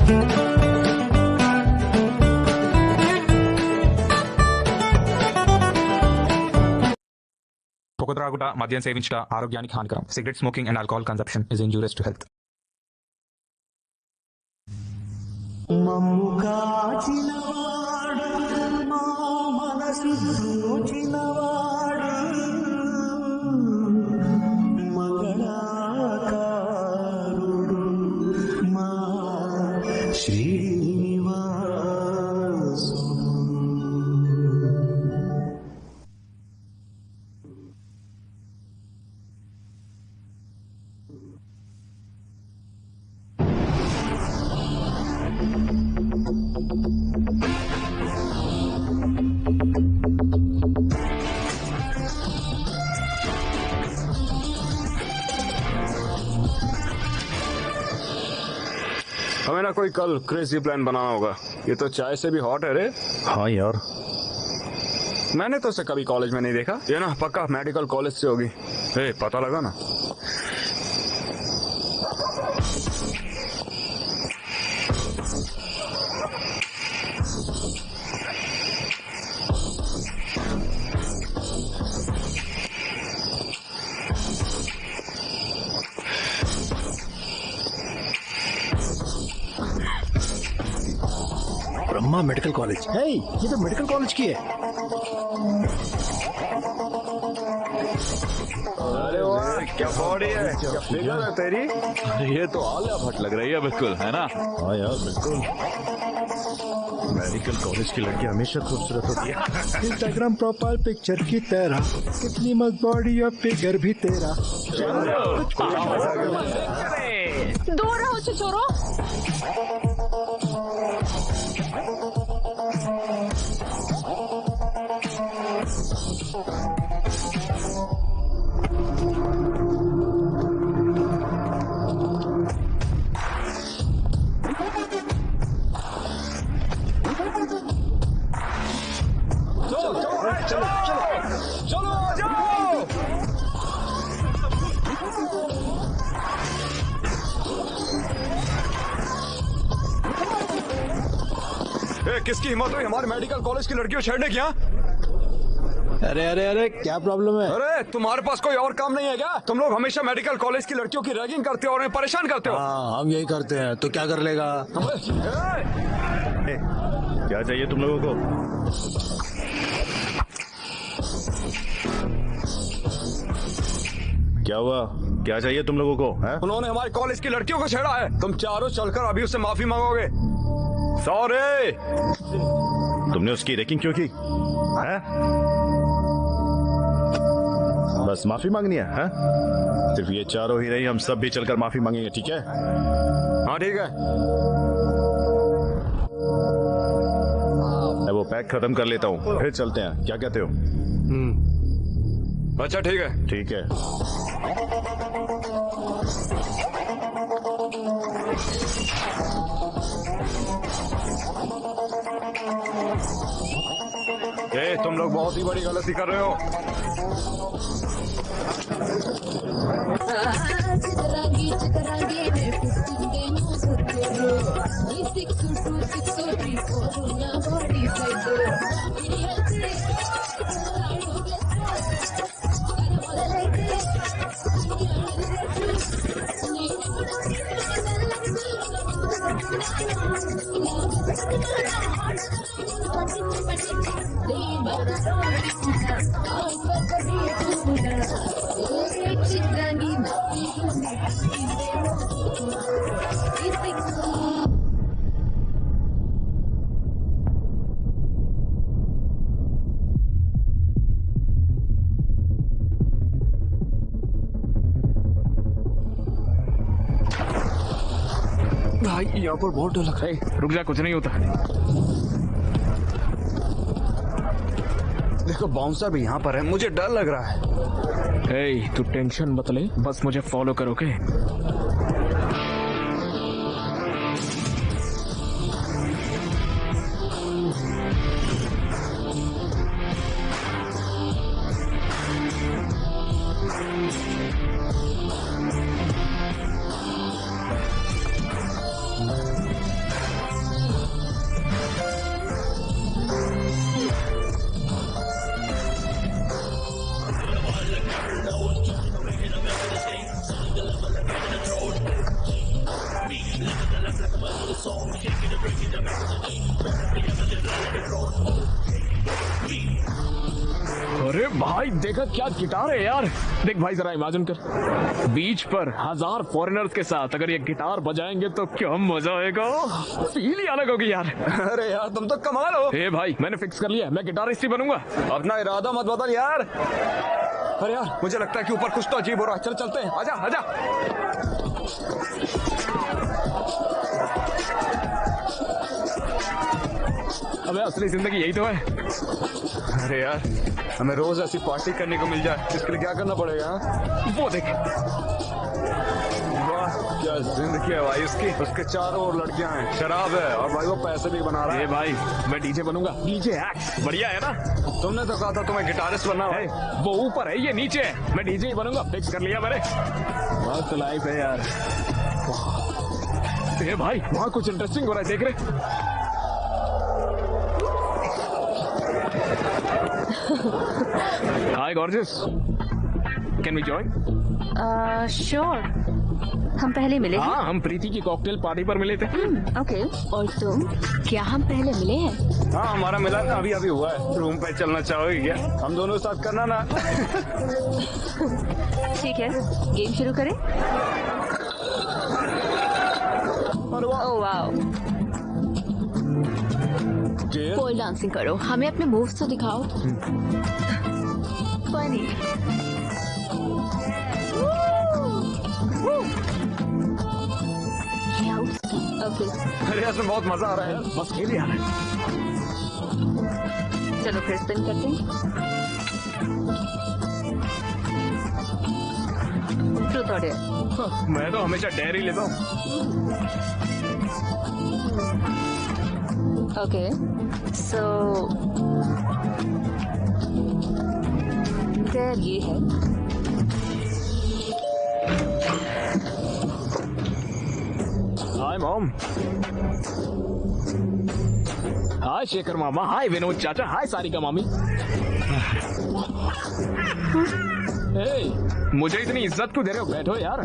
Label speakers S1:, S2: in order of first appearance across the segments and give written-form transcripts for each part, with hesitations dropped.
S1: పొగ త్రాగుట, మద్యం సేవించుట ఆరోగ్యానికి హానికరం. Cigarette smoking and alcohol consumption is injurious to health.
S2: మమ్ము కాచినవాడు మా మనసు దోచినవాడు మంగళాకారుడు మా శ్రీనివాసు.
S3: हमें ना कोई कल क्रेजी प्लान बनाना होगा. ये तो चाय से भी हॉट है रे.
S4: हाँ यार,
S3: मैंने तो उसे कभी कॉलेज में नहीं देखा. ये ना पक्का मेडिकल कॉलेज से होगी. पता लगा ना.
S4: Brahma medical college. हे, ये तो मेडिकल कॉलेज की है.
S3: अरे वाह, क्या बॉडी है, क्या फिगर है तेरी.
S5: ये तो आलिया भट्ट लग रही है बिल्कुल, है ना.
S4: हाँ यार बिल्कुल. मेडिकल कॉलेज की लड़की हमेशा खूबसूरत होती है. इंस्टाग्राम प्रोफाइल पिक्चर की तरह, कितनी मस्त बॉडी और फिगर भी तेरा.
S6: दूर रहो छोरो.
S3: किसकी हिम्मत हुई हमारे मेडिकल कॉलेज की लड़कियों छेड़ने की.
S4: अरे अरे अरे, क्या प्रॉब्लम है?
S3: अरे तुम्हारे पास कोई और काम नहीं है क्या? तुम लोग हमेशा मेडिकल कॉलेज की लड़कियों की रैगिंग करते हो और उन्हें परेशान करते हो.
S4: हाँ, हम यही करते हैं. तो क्या कर लेगा? क्या चाहिए तुम लोगों को? क्या हुआ? क्या चाहिए तुम लोगों को? है?
S3: उन्होंने हमारे कॉलेज की लड़कियों को छेड़ा है. तुम चारों चलकर अभी उससे माफी मांगोगे. सॉरी.
S4: तुमने उसकी रैगिंग क्यों की? है? बस माफी मांगनी है? सिर्फ ये चारों ही नहीं, हम सब भी चलकर माफी मांगेंगे, ठीक है?
S3: हाँ ठीक है.
S4: मैं वो पैक खत्म कर लेता हूँ, फिर चलते हैं. क्या कहते हो?
S3: अच्छा ठीक है.
S4: ठीक है.
S3: तुम लोग बहुत ही बड़ी गलती कर रहे हो. भाई यहाँ पर बहुत डर लग रहा है.
S5: रुक जा, कुछ नहीं होता.
S3: देखो बाउंसर भी यहाँ पर है, मुझे डर लग रहा है.
S5: तू टेंशन मत ले, बस मुझे फॉलो करोगे. अरे भाई देखा क्या गिटार है यार। देख भाई जरा इमेजिन कर, बीच पर 1000 फॉरेनर्स के साथ अगर ये गिटार बजाएंगे तो क्या मजा आएगा। फील ही अलग होगी यार।
S3: अरे यार तुम तो कमाल हो।
S5: ए भाई मैंने फिक्स कर लिया, मैं गिटारिस्ट ही बनूंगा।
S3: अपना इरादा मत बदल यार। अरे यार मुझे लगता है कि ऊपर कुछ तो अजीब हो रहा है। चल चलते हैं, आजा आजा।
S5: अबे असली जिंदगी यही तो है।
S3: अरे यार हमें रोज ऐसी पार्टी करने को मिल जाए, इसके लिए क्या करना पड़ेगा? हाँ?
S5: वो देख,
S3: वाह क्या जिंदगी है भाई उसकी। उसके चारों ओर लड़कियां हैं, शराब है और भाई वो पैसे भी बना रहा
S5: ए
S3: है।
S5: भाई मैं डीजे बनूंगा, डीजे एक्ट बढ़िया है ना।
S3: तुमने तो कहा था तुम्हें गिटारिस्ट बनना है।
S5: वो ऊपर है, ये नीचे है। मैं डीजे ही बनूंगा, फिक्स कर लिया मैंने। मस्त लाइफ है यार। ए भाई वहाँ कुछ इंटरेस्टिंग हो रहा है, देख रहे। Hi gorgeous, can we join?
S6: Sure. हम पहले मिले हैं?
S5: हाँ हम प्रीति की कॉकटेल पार्टी पर मिले थे।
S6: ओके। और तुम, क्या हम पहले मिले हैं?
S3: हाँ हमारा मिलन अभी अभी हुआ है। रूम पे चलना चाहोगे क्या? हम दोनों साथ करना ना।
S6: ठीक है, गेम शुरू करें। ओह वाओ, पोल डांसिंग करो, हमें अपने मूव्स तो दिखाओ। फनी। ओके
S3: अरे इसमें बहुत मजा आ रहा है।
S5: बस खेल यार।
S6: चलो फिर स्पिन करते हैं। ट्रूथ और डेयर।
S5: मैं तो हमेशा डेयर ही लेता हूँ।
S6: ओके सो डेयर ये है।
S5: Hi mom. हाय शेखर मामा, हाय विनोद चाचा, हाय सारिका मामी। हे, मुझे इतनी इज्जत क्यों दे रहे हो? बैठो यार।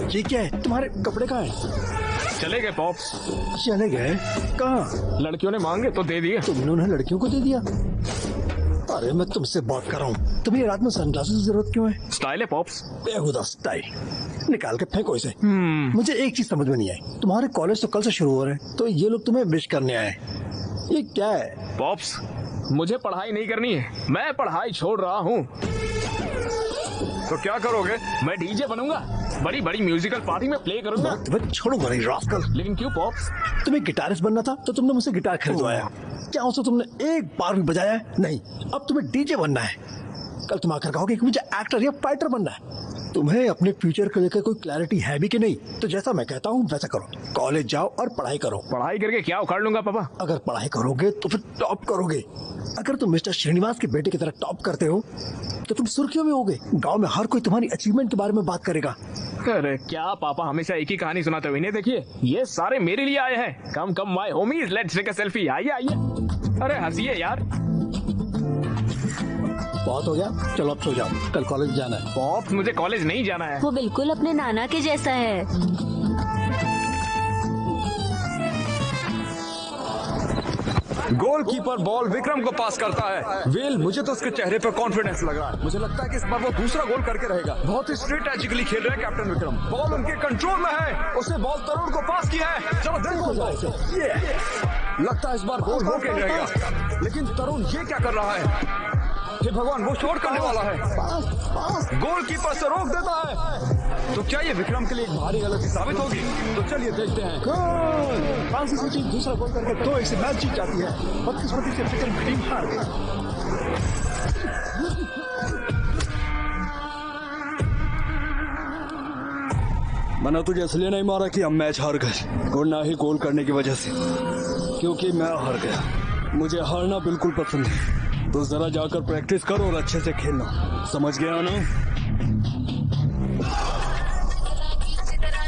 S4: ये क्या है? तुम्हारे कपड़े कहाँ हैं?
S5: चले गए पॉप्स।
S4: चले गए? कहाँ?
S5: लड़कियों ने मांगे तो दे दिए।
S4: तुमने उन्हें लड़कियों को दे दिया? अरे मैं तुमसे बात कर रहा हूँ। तुम्हें रात में सनग्लासेस की जरूरत क्यों है?
S5: स्टाइल है पॉप्स।
S4: बेहुदा स्टाइल। निकाल के फेंको इसे। मुझे एक चीज समझ में नहीं आई, तुम्हारे कॉलेज तो कल से शुरू हो रहे हैं, तो ये लोग तुम्हें विश करने आए, ये क्या है?
S5: पॉप्स मुझे पढ़ाई नहीं करनी है, मैं पढ़ाई छोड़ रहा हूँ।
S3: तो क्या करोगे?
S5: मैं डीजे बनूंगा, बड़ी बड़ी म्यूजिकल पार्टी में प्ले करूंगा।
S4: मैं तुम्हें छोड़ूंगा नहीं रास्कल।
S5: लेकिन क्यों पॉप्स?
S4: तुम्हें गिटारिस्ट बनना था तो तुमने मुझसे गिटार खरीदवाया, क्या उसे तुमने एक बार भी बजाया है? नहीं। अब तुम्हें डीजे बनना है, कल तुम आकर कहोगे कि मुझे एक्टर या फाइटर बनना है। तुम्हें अपने फ्यूचर को लेकर कोई क्लैरिटी है भी कि नहीं? तो जैसा मैं कहता हूँ वैसा करो, कॉलेज जाओ और पढ़ाई करो।
S5: पढ़ाई करके क्या उखाड़ लूंगा पापा?
S4: अगर पढ़ाई करोगे तो फिर टॉप करोगे। अगर तुम मिस्टर श्रीनिवास के बेटे की तरह टॉप करते हो तो तुम सुर्खियों में होगे, गांव में हर कोई तुम्हारी अचीवमेंट के बारे में बात करेगा।
S5: अरे क्या पापा हमेशा एक ही कहानी सुनाते हो? इन्हें देखिए, ये सारे मेरे लिए आए हैं। Come come my homies, let's take a selfie. आइए आइए, अरे हंसिए यार।
S4: बहुत हो गया, चलो अब सो जाओ, कल कॉलेज जाना है।
S5: पॉप्स मुझे कॉलेज नहीं जाना है।
S6: वो बिल्कुल अपने नाना के जैसा है।
S3: गोलकीपर बॉल विक्रम को पास करता है। वेल मुझे तो उसके चेहरे पर कॉन्फिडेंस लग रहा है। मुझे लगता है कि इस बार वो दूसरा गोल करके रहेगा। बहुत ही स्ट्रेटेजिकली खेल रहे हैं कैप्टन विक्रम। बॉल उनके कंट्रोल में है, उसने बॉल तरुण को पास किया है। चलो देखो ये लगता है इस बार गोल होके रहेगा। लेकिन तरुण ये क्या कर रहा है? हे भगवान, वो शॉट करने वाला है, गोलकीपर से रोक देता है। तो क्या ये विक्रम के लिए एक भारी गलती साबित होगी? तो चलिए देखते हैं।
S4: फ्रांस सिटी दूसरा गोल करके 2-1 से मैच जीत जाती है। बदकिस्मती से फिक्र टीम हार गई। मैंने तुझे इसलिए नहीं मारा कि हम मैच हार गए, और ना ही गोल करने की वजह से, क्योंकि मैं हार गया। मुझे हारना बिल्कुल पसंद है। तो जरा जाकर प्रैक्टिस करो और अच्छे से खेलना, समझ गया ना?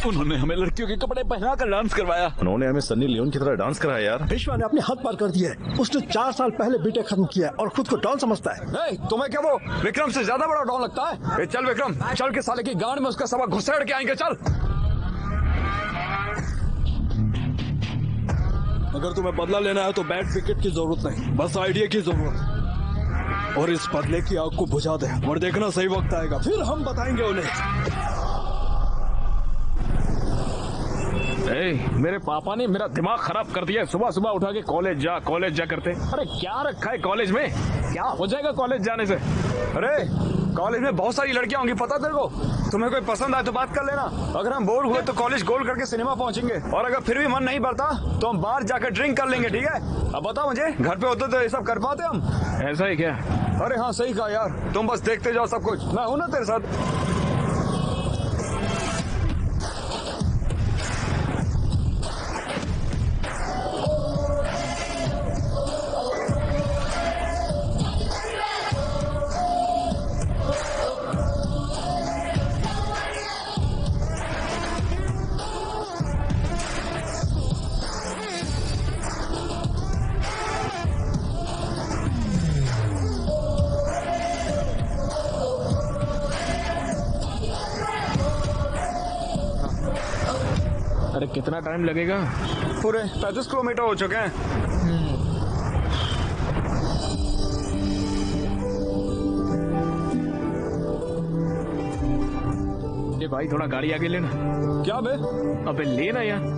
S3: उन्होंने हमें लड़कियों के कपड़े पहना कर डांस करवाया।
S7: उन्होंने हमें सन्नी लियोन की तरह डांस कराया यार।
S4: विश्वा ने अपने हाथ पार कर दिया है। उसने 4 साल पहले बीटेक खत्म किया और खुद को डॉन समझता है।
S3: तुम्हें क्या वो विक्रम से ज्यादा बड़ा डॉन लगता है? चल विक्रम, चल के साले की गांड में उसका सबक घुसेड़ के आएंगे। चल।
S8: अगर तुम्हें बदला लेना है तो बैट विकेट की जरूरत नहीं, बस आइडिया की जरूरत। और इस बदले की आग को बुझा दे और देखना सही वक्त आएगा, फिर हम बताएंगे उन्हें।
S5: मेरे पापा ने मेरा दिमाग खराब कर दिया। सुबह सुबह उठा के कॉलेज जा करते। अरे क्या रखा है कॉलेज में? क्या हो जाएगा कॉलेज जाने से?
S3: अरे कॉलेज में बहुत सारी लड़कियां होंगी, पता तेरे को। तुम्हें कोई पसंद आए तो बात कर लेना। अगर हम बोर हुए तो कॉलेज गोल करके सिनेमा पहुंचेंगे, और अगर फिर भी मन नहीं भरता तो हम बाहर जाकर ड्रिंक कर लेंगे, ठीक है? अब बताओ मुझे, घर पे होते तो ये सब कर पाते हम?
S5: ऐसा ही क्या?
S3: अरे हाँ सही कहा यार, तुम बस देखते जाओ सब कुछ, मैं हूं ना तेरे साथ।
S5: अरे कितना टाइम लगेगा?
S3: पूरे 35 किलोमीटर हो चुके हैं।
S5: ये भाई थोड़ा गाड़ी आगे लेना।
S3: क्या बे?
S5: अबे लेना यार।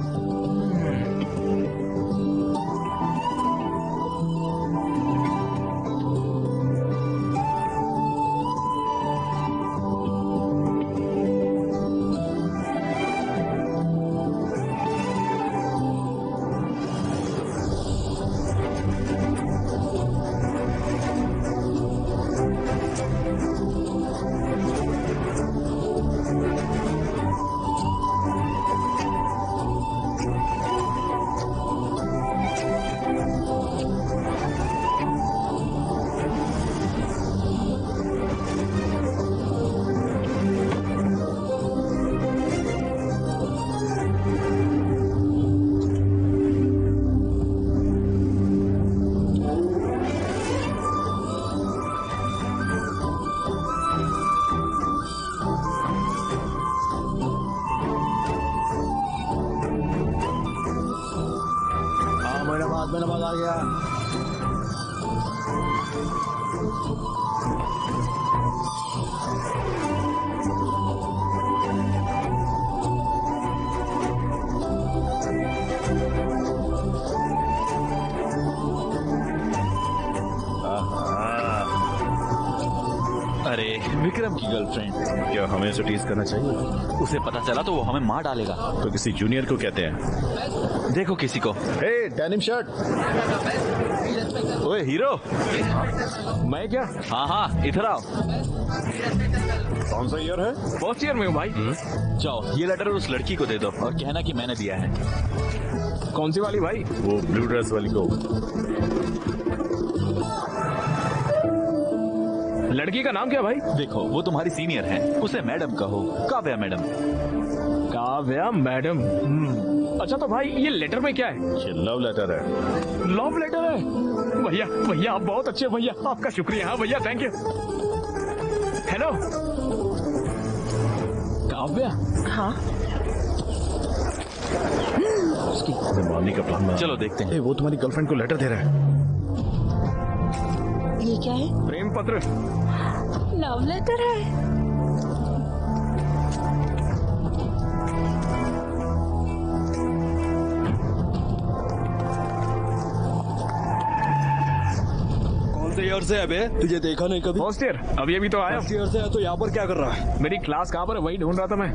S4: नमाज आ गया।
S7: अरे विक्रम की गर्लफ्रेंड, क्या हमें उसे टीज करना चाहिए?
S9: उसे पता चला तो वो हमें मार डालेगा।
S7: तो किसी जूनियर को कहते हैं।
S9: देखो किसी को।
S7: हे डेनिम शर्ट।
S9: ओए हीरो।
S5: मैं क्या?
S9: हाँ हाँ इधर आओ।
S7: कौन सा ईयर है?
S5: फर्स्ट ईयर में हूँ भाई।
S9: जाओ ये लेटर उस लड़की को दे दो और कहना कि मैंने दिया है।
S5: कौन सी वाली भाई?
S7: वो ब्लू ड्रेस वाली को।
S5: लड़की का नाम क्या भाई?
S9: देखो वो तुम्हारी सीनियर है, उसे मैडम कहो, काव्या मैडम।
S5: काव्या मैडम। अच्छा तो भाई ये लेटर में क्या है?
S7: ये लव लेटर है।
S5: लव लेटर है? भैया भैया आप बहुत अच्छे भैया, आपका शुक्रिया। हाँ भैया थैंक यू। हेलो काव्या।
S6: हाँ
S7: उसकी मारने का प्लान बना।
S9: चलो देखते हैं।
S7: वो तुम्हारी गर्लफ्रेंड को लेटर दे रहा है।
S6: ये क्या है?
S5: प्रेम पत्र।
S6: लव लेटर है?
S8: कौन से ईयर से है बे? तुझे देखा नहीं कभी?
S5: First year. अभी अभी तो आया।
S8: फर्स्ट ईयर से है तो यहाँ पर क्या कर रहा है?
S5: मेरी क्लास कहाँ पर है वही ढूंढ रहा था मैं।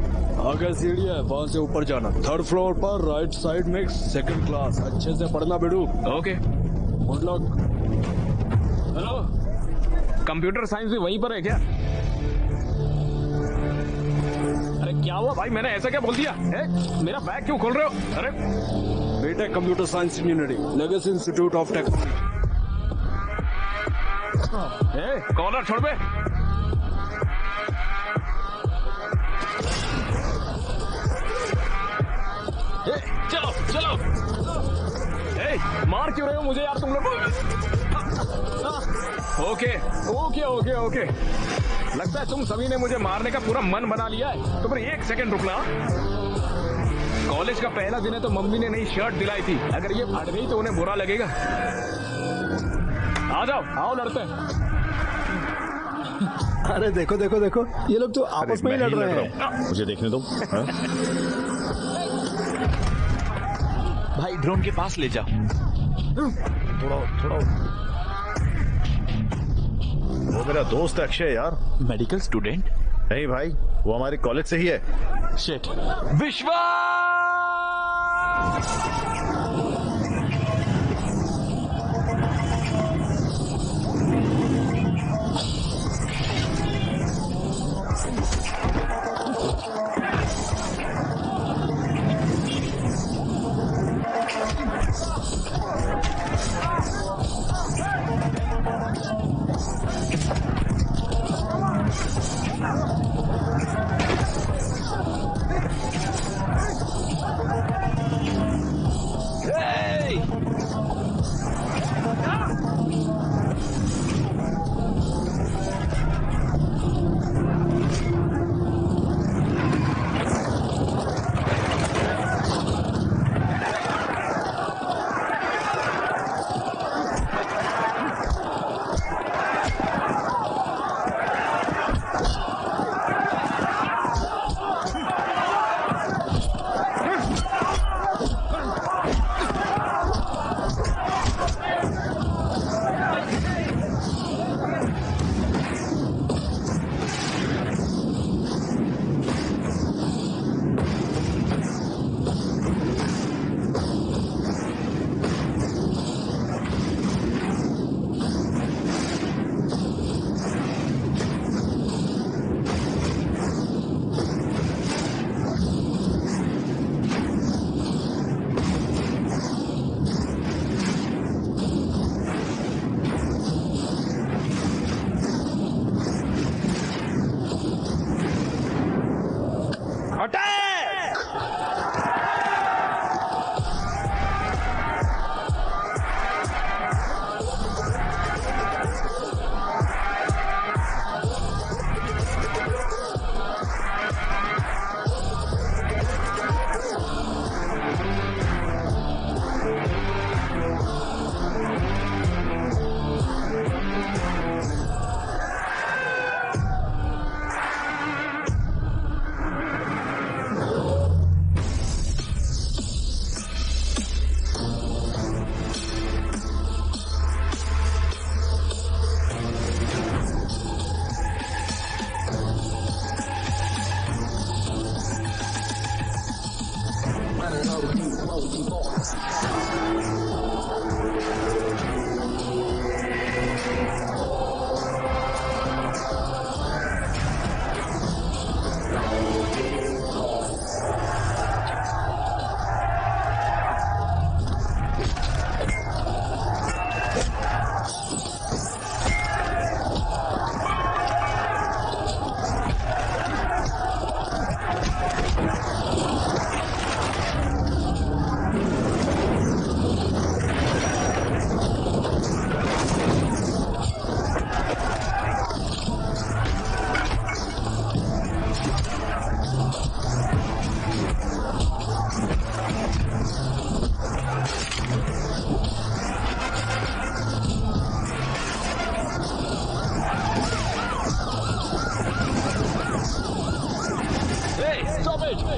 S8: आगे सीढ़ी है, वहाँ से ऊपर जाना। 3rd फ्लोर पर राइट साइड में 2nd क्लास। अच्छे से पढ़ना बेडू।
S5: Okay
S8: good luck.
S5: Hello computer science भी वहीं पर है क्या? अरे क्या हुआ भाई, मैंने ऐसा क्या बोल दिया है? मेरा बैग क्यों खोल रहे हो? अरे
S8: BTech computer science engineering, Legacy Institute of Technology.
S5: Collar छोड़ बे। तुम लोग। ओके ओके ओके ओके, लगता है तुम सभी ने मुझे मारने का पूरा मन बना लिया है। तो फिर एक सेकंड रुकना। कॉलेज का पहला दिन है तो मम्मी ने नई शर्ट दिलाई थी, अगर ये फट गई तो उन्हें बुरा लगेगा। आ जाओ, आओ लड़ते हैं।
S4: अरे देखो देखो देखो, ये लोग तो आपस में ही लड़ रहे हैं।
S7: मुझे देखने दो। हाँ? भाई ड्रोन के पास ले जाओ।
S8: थोड़ा वो मेरा दोस्त है अक्षय यार।
S7: Medical student?
S8: नहीं भाई, वो हमारे कॉलेज से ही है।
S7: शिट। विश्वा!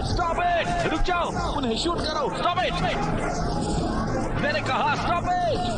S7: Stop it! रुक जाओ, उन्हें शूट करो। Stop it! मैंने कहा स्टॉप इट!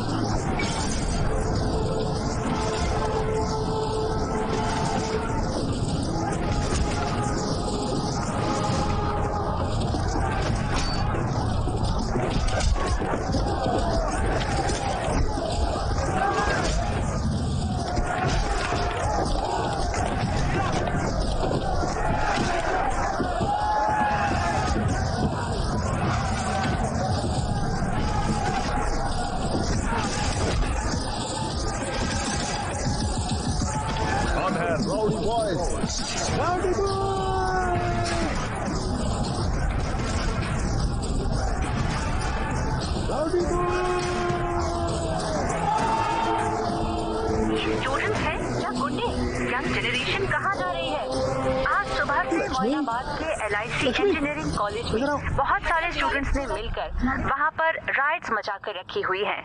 S10: मोइनाबाद के LIC इंजीनियरिंग कॉलेज में बहुत सारे स्टूडेंट्स ने मिलकर वहाँ पर राइट्स मचा कर रखी हुई है।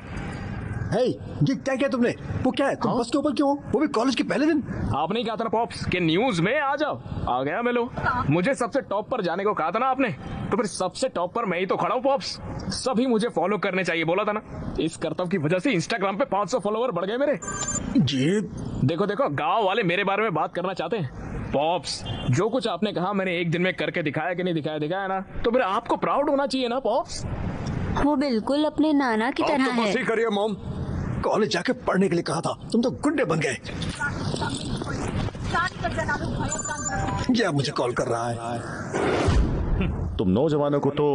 S4: हे, ये क्या किया तुमने? वो क्या है? तुम बस के ऊपर क्यों हो? वो भी कॉलेज के पहले दिन?
S5: आपने ही कहा था ना पॉप्स कि न्यूज में आ जाओ। आ गया मैं लो। मुझे सबसे टॉप पर जाने को कहा था ना आपने, तो फिर सबसे टॉप पर मैं ही तो खड़ा हूँ पॉप्स। सभी मुझे फॉलो करने चाहिए बोला था ना। इस करतब की वजह से इंस्टाग्राम पे 500 फॉलोवर बढ़ गए मेरे।
S4: जी
S5: देखो देखो, गाँव वाले मेरे बारे में बात करना चाहते हैं। पॉप्स, जो कुछ आपने कहा मैंने एक दिन में करके दिखाया कि नहीं दिखाया? दिखाया ना, तो फिर आपको प्राउड होना चाहिए ना पॉप्स।
S6: वो बिल्कुल अपने नाना की तरह है।
S8: बस ही करिए मॉम।
S4: कॉलेज जाके पढ़ने के लिए कहा था, तुम तो गुंडे बन गए। ये मुझे कॉल कर रहा है।
S11: तुम नौजवानों को तो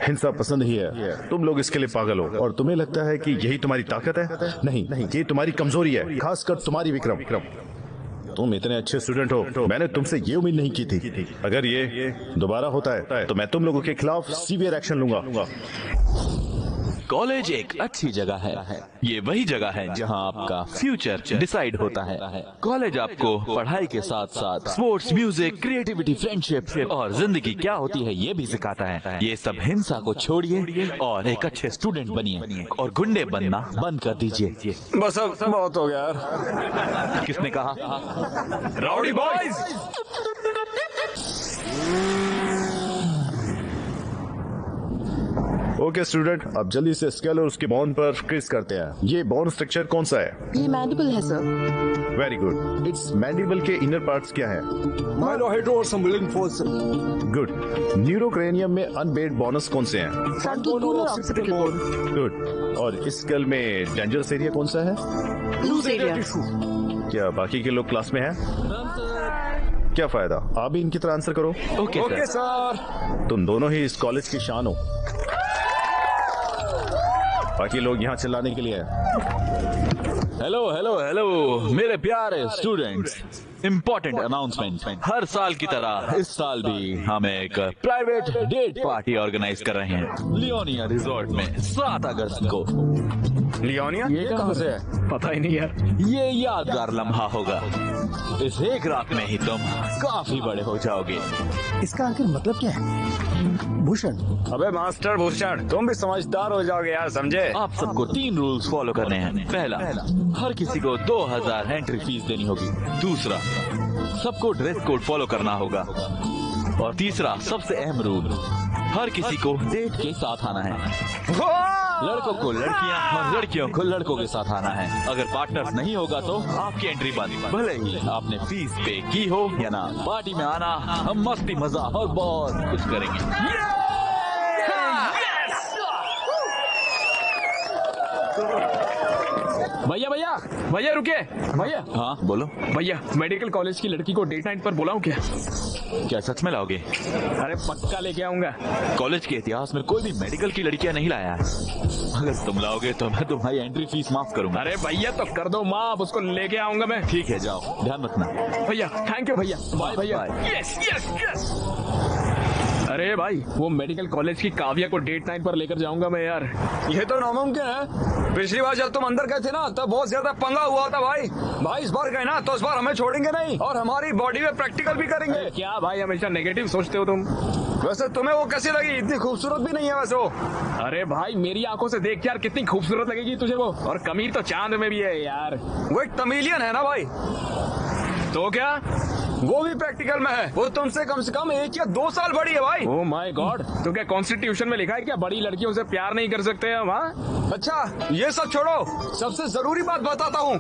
S11: हिंसा पसंद ही है। तुम लोग इसके लिए पागल हो और तुम्हें लगता है कि यही तुम्हारी ताकत है। नहीं, ये तुम्हारी कमजोरी है, खासकर तुम्हारी विक्रम। तुम इतने अच्छे स्टूडेंट हो, मैंने तुमसे ये उम्मीद नहीं की थी। अगर ये दोबारा होता है तो मैं तुम लोगों के खिलाफ सीवियर एक्शन लूंगा।
S9: कॉलेज एक अच्छी जगह है। ये वही जगह है जहां आपका फ्यूचर डिसाइड होता है। कॉलेज आपको पढ़ाई के साथ साथ स्पोर्ट्स, म्यूजिक, क्रिएटिविटी, फ्रेंडशिप और जिंदगी क्या होती है ये भी सिखाता है। ये सब हिंसा को छोड़िए और एक अच्छे स्टूडेंट बनिए और गुंडे बनना बंद कर दीजिए।
S8: बस अब बहुत हो गया यार।
S9: किसने कहा?
S3: Rowdy boys!
S11: ओके स्टूडेंट, अब जल्दी से स्केल और उसके बॉन्ड पर क्रिस करते हैं। ये बॉन्ड स्ट्रक्चर कौन सा है?
S12: ये मैंडिबल है sir.
S11: Very good. It's mandible के इनर पार्ट्स क्या है?
S8: माइलोहेड्रो और सिम्बलिंग फोर्स।
S11: गुड। न्यूरोक्रेनियम में अनबेड बोनस कौन से हैं? गुड। और इस स्केल में डेंजरस एरिया कौन सा है?
S12: Loose area.
S11: क्या बाकी के लोग क्लास में हैं? क्या फायदा, आप भी इनकी तरह आंसर करो।
S3: Okay sir.
S11: तुम दोनों ही इस कॉलेज की शान हो। बाकी लोग यहाँ चिल्लाने के लिए हैं।
S9: हेलो हेलो हेलो मेरे प्यारे स्टूडेंट्स, इम्पोर्टेंट अनाउंसमेंट। हर साल की तरह इस साल भी हम एक प्राइवेट डेट पार्टी ऑर्गेनाइज कर रहे हैं लियोनिया रिजॉर्ट में 7 अगस्त को।
S3: लियोनिया?
S5: ये कहाँ से है? पता ही नहीं यार।
S9: ये यादगार लम्हा होगा। इस एक रात में ही तुम काफी बड़े हो जाओगे।
S4: इसका आखिर मतलब क्या है? भूषण,
S3: अबे मास्टर भूषण, तुम भी समझदार हो जाओगे यार, समझे?
S9: आप सबको 3 रूल्स फॉलो करने हैं। पहला, हर किसी को 2000 एंट्री फीस देनी होगी। दूसरा, सबको ड्रेस कोड फॉलो करना होगा। और तीसरा, सबसे अहम रूल, हर किसी को डेट के साथ आना है। लड़कों को लड़कियां और लड़कियों को लड़कों के साथ आना है। अगर पार्टनर नहीं होगा तो आपकी एंट्री बंद, भले ही आपने फीस पे की हो या ना। पार्टी में आना, हम मस्ती मजाक और बहुत कुछ करेंगे।
S5: भैया भैया भैया रुके भैया।
S9: हाँ बोलो
S5: भैया, मेडिकल कॉलेज की लड़की को डेट नाइट पर बुलाऊं क्या?
S9: क्या सच में लाओगे?
S5: अरे पक्का लेके आऊंगा।
S9: कॉलेज के इतिहास में कोई भी मेडिकल की लड़कियां नहीं लाया है। अगर तुम लाओगे तो मैं तुम्हारी एंट्री फीस माफ करूंगा।
S5: अरे भैया तो कर दो माफ, उसको लेके आऊंगा मैं।
S9: ठीक है, जाओ, ध्यान रखना।
S5: भैया थैंक यू भैया। बाय भैया। Yes yes yes. अरे भाई, वो मेडिकल कॉलेज की काव्या को डेट नाइट पर लेकर जाऊंगा मैं यार।
S3: ये तो नामुमकिन है। पिछली बार जब तुम अंदर गए थे ना तब बहुत ज्यादा पंगा हुआ था भाई इस बार गए ना तो इस बार हमें छोड़ेंगे नहीं और हमारी बॉडी में प्रैक्टिकल भी करेंगे।
S5: क्या भाई हमेशा नेगेटिव सोचते हो तुम?
S3: वैसे तुम्हें वो कैसी लगी? इतनी खूबसूरत भी नहीं है वैसे वो।
S5: अरे भाई मेरी आंखों से देख यार, कितनी खूबसूरत लगेगी तुझे वो। और कमीर तो चांद में भी है यार।
S3: वो एक तमिलियन है ना भाई।
S5: तो क्या
S3: वो भी प्रैक्टिकल में है। वो तुमसे कम 1 या 2 साल बड़ी है भाई।
S5: ओह माय गॉड, तो क्या कॉन्स्टिट्यूशन में लिखा है क्या बड़ी लड़कियों से प्यार नहीं कर सकते हम? हाँ
S3: अच्छा ये सब छोड़ो, सबसे जरूरी बात बताता हूँ।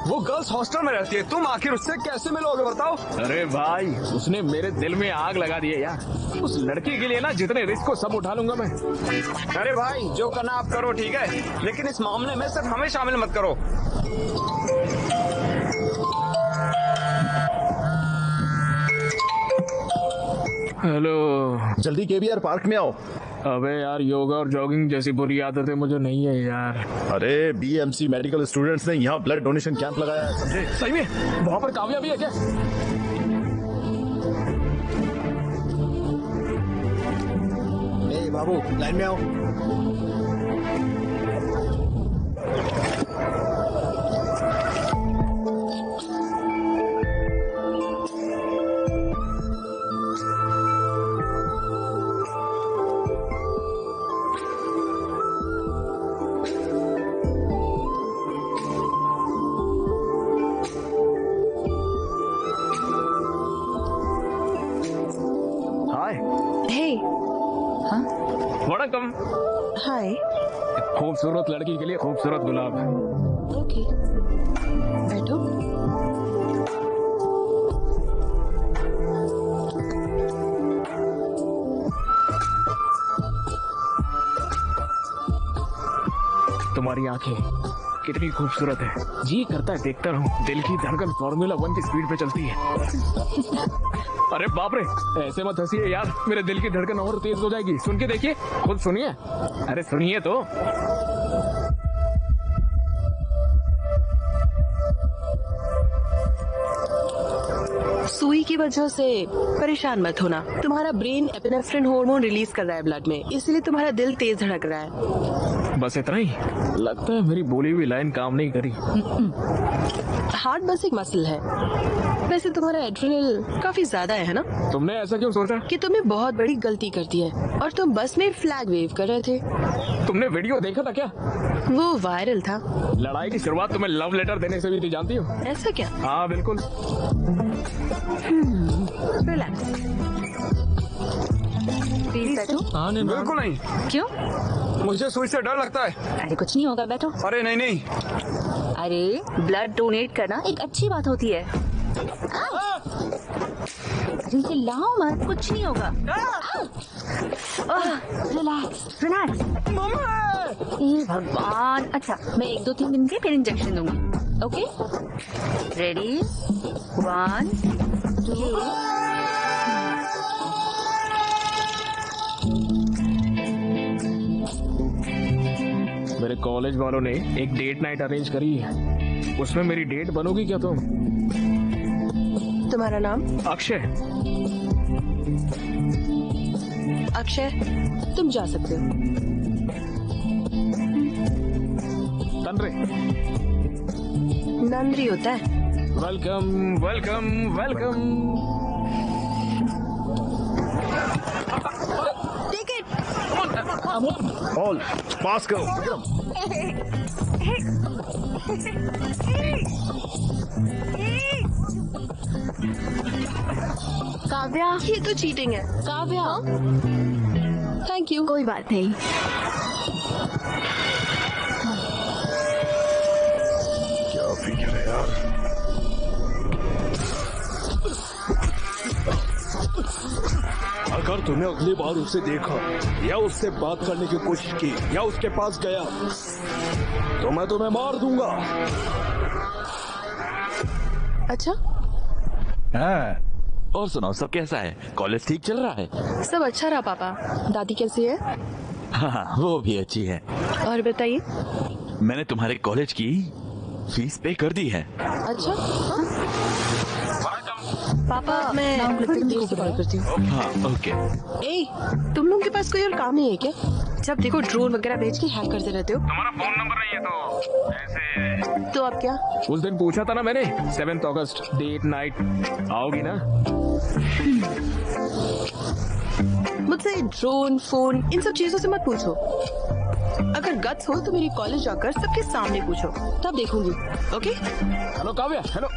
S3: वो गर्ल्स हॉस्टल में रहती है, तुम आखिर उससे कैसे मिलोगे बताओ?
S5: अरे भाई, उसने मेरे दिल में आग लगा दी है यार। उस लड़की के लिए ना जितने रिस्क हो सब उठा लूंगा मैं।
S3: अरे भाई जो करना आप करो, ठीक है, लेकिन इस मामले में सिर्फ हमें शामिल मत करो।
S5: हेलो,
S11: जल्दी केबीआर पार्क में आओ।
S5: अबे यार, योगा और जॉगिंग जैसी बुरी आदतें मुझे नहीं है यार।
S11: अरे बीएमसी मेडिकल स्टूडेंट्स ने यहाँ ब्लड डोनेशन कैंप लगाया है, समझे?
S5: सही में? वहाँ पर काव्या भी है क्या?
S4: ए बाबू, लाइन में आओ।
S5: हाय।
S12: हे। हाँ?
S5: वड़कम।
S12: हाय।
S5: खूबसूरत लड़की के लिए खूबसूरत गुलाब।
S12: ओके। बैठो।
S5: तुम्हारी आंखें कितनी खूबसूरत है, जी करता है देखता रहूं। दिल की धड़कन फॉर्मूला 1 की स्पीड पे चलती है। अरे बाप रे, ऐसे मत हंसिए यार, मेरे दिल की धड़कन और तेज हो जाएगी। सुन के देखिए, खुद सुनिए। अरे सुनिए तो।
S12: सुई की वजह से परेशान मत होना। तुम्हारा ब्रेन एपिनेफ्रिन हार्मोन रिलीज कर रहा है ब्लड में, इसलिए तुम्हारा दिल तेज धड़क रहा है।
S5: बस इतना ही? लगता है मेरी बोली हुई लाइन काम नहीं करी।
S12: हार्ट बस एक मसल है। वैसे तुम्हारा एड्रेनल काफी ज्यादा है ना?
S5: तुमने ऐसा क्यों सोचा?
S12: कि तुमने बहुत बड़ी गलती कर दी है और तुम बस में फ्लैग वेव कर रहे थे।
S5: तुमने वीडियो देखा था क्या?
S12: वो वायरल था।
S5: लड़ाई की शुरुआत तुम्हें लव लेटर देने से भी थी, जानती हो?
S12: ऐसा क्या?
S5: हाँ बिल्कुल।
S12: रिलैक्स।
S6: प्लीज बैठो।
S5: बिल्कुल नहीं।
S6: क्यों?
S5: मुझे सुई से डर लगता है।
S6: अरे कुछ नहीं होगा, बैठो।
S5: अरे नहीं नहीं।
S6: अरे ब्लड डोनेट करना एक अच्छी बात होती है। अरे चिल्लाओ मत, कुछ नहीं होगा। Relax relax. हे भगवान। अच्छा, मैं 1 2 3 दिन के फिर इंजेक्शन दूंगी। Okay, ready? 1 2।
S5: मेरे कॉलेज वालों ने एक डेट नाइट अरेंज करी है, उसमें मेरी डेट बनोगी क्या तुम?
S12: तुम्हारा नाम?
S5: अक्षय।
S12: अक्षय, तुम जा सकते हो।
S5: तनरे।
S12: नंदरी होता है।
S5: Welcome welcome welcome.
S12: Take it.
S11: All pass करो विक्रम।
S6: काव्या,
S12: ये तो चीटिंग है।
S6: काव्या।
S12: Thank you.
S6: कोई बात नहीं।
S11: क्या फिक्र है यार।
S8: अगर तुमने अगली बार उसे देखा या उससे बात करने की कोशिश की या उसके पास गया तो मैं तुम्हें मार दूंगा।
S12: अच्छा?
S9: हाँ। और सुनाओ, सब कैसा है? कॉलेज ठीक चल रहा है?
S12: सब अच्छा रहा पापा। दादी कैसी है?
S9: हाँ, वो भी अच्छी है।
S12: और बताइए।
S9: मैंने तुम्हारे कॉलेज की फीस पे कर दी है।
S12: अच्छा? हाँ? पापा, मैं थोड़ी देर से कॉल करती हूँ।
S9: हाँ ओके।
S12: ए, तुम लोगों के पास कोई और काम नहीं है क्या? जब देखो ड्रोन वगैरह भेज के हैक करते रहते हो।
S5: तुम्हारा फोन नंबर नहीं है तो ऐसे।
S12: तो अब क्या?
S5: उस दिन पूछा था ना मैंने, 7 अगस्त डेट नाइट, आओगी ना?
S12: मुझसे ड्रोन, फोन, इन सब चीजों से मत पूछो। अगर गट्स हो तो मेरी कॉलेज जाकर सबके सामने पूछो, तब देखूंगी। Okay?
S5: Hello Kavya. Hello.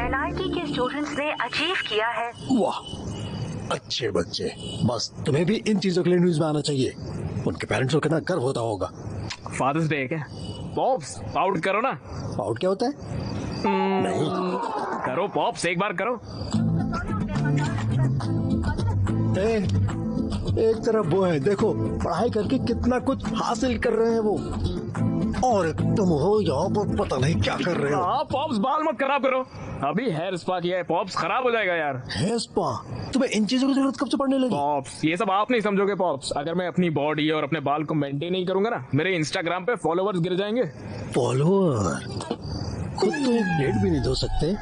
S10: NIT के स्टूडेंट्स ने अचीव किया है।
S4: वाह, अच्छे बच्चे। बस तुम्हें भी इन चीजों के लिए न्यूज में आना चाहिए। उनके पेरेंट्स को कितना गर्व होता होगा।
S5: फादर्स डे है क्या? पॉप्स आउट करो ना।
S4: आउट क्या होता है? नहीं
S5: करो पॉप्स, एक बार करो।
S4: एक तरफ वो है, देखो पढ़ाई करके कितना कुछ हासिल कर रहे हैं वो, और तुम हो यहाँ पर पता नहीं क्या कर रहे हो।
S5: हाँ पॉप्स, बाल मत खराब करो। अभी हेयर स्पा किया है, पॉप्स खराब हो जाएगा यार।
S4: Hair spa? तुम्हें इन चीजों की जरूरत कब से पड़ने लगी?
S5: पॉप्स, ये सब आप नहीं समझोगे पॉप्स। अगर मैं अपनी बॉडी और अपने बाल को मेंटेन नहीं करूंगा ना, मेरे इंस्टाग्राम पे फॉलोवर्स गिर जाएंगे।
S4: फॉलोवर? खुद तो एक प्लेट भी नहीं धो सकते,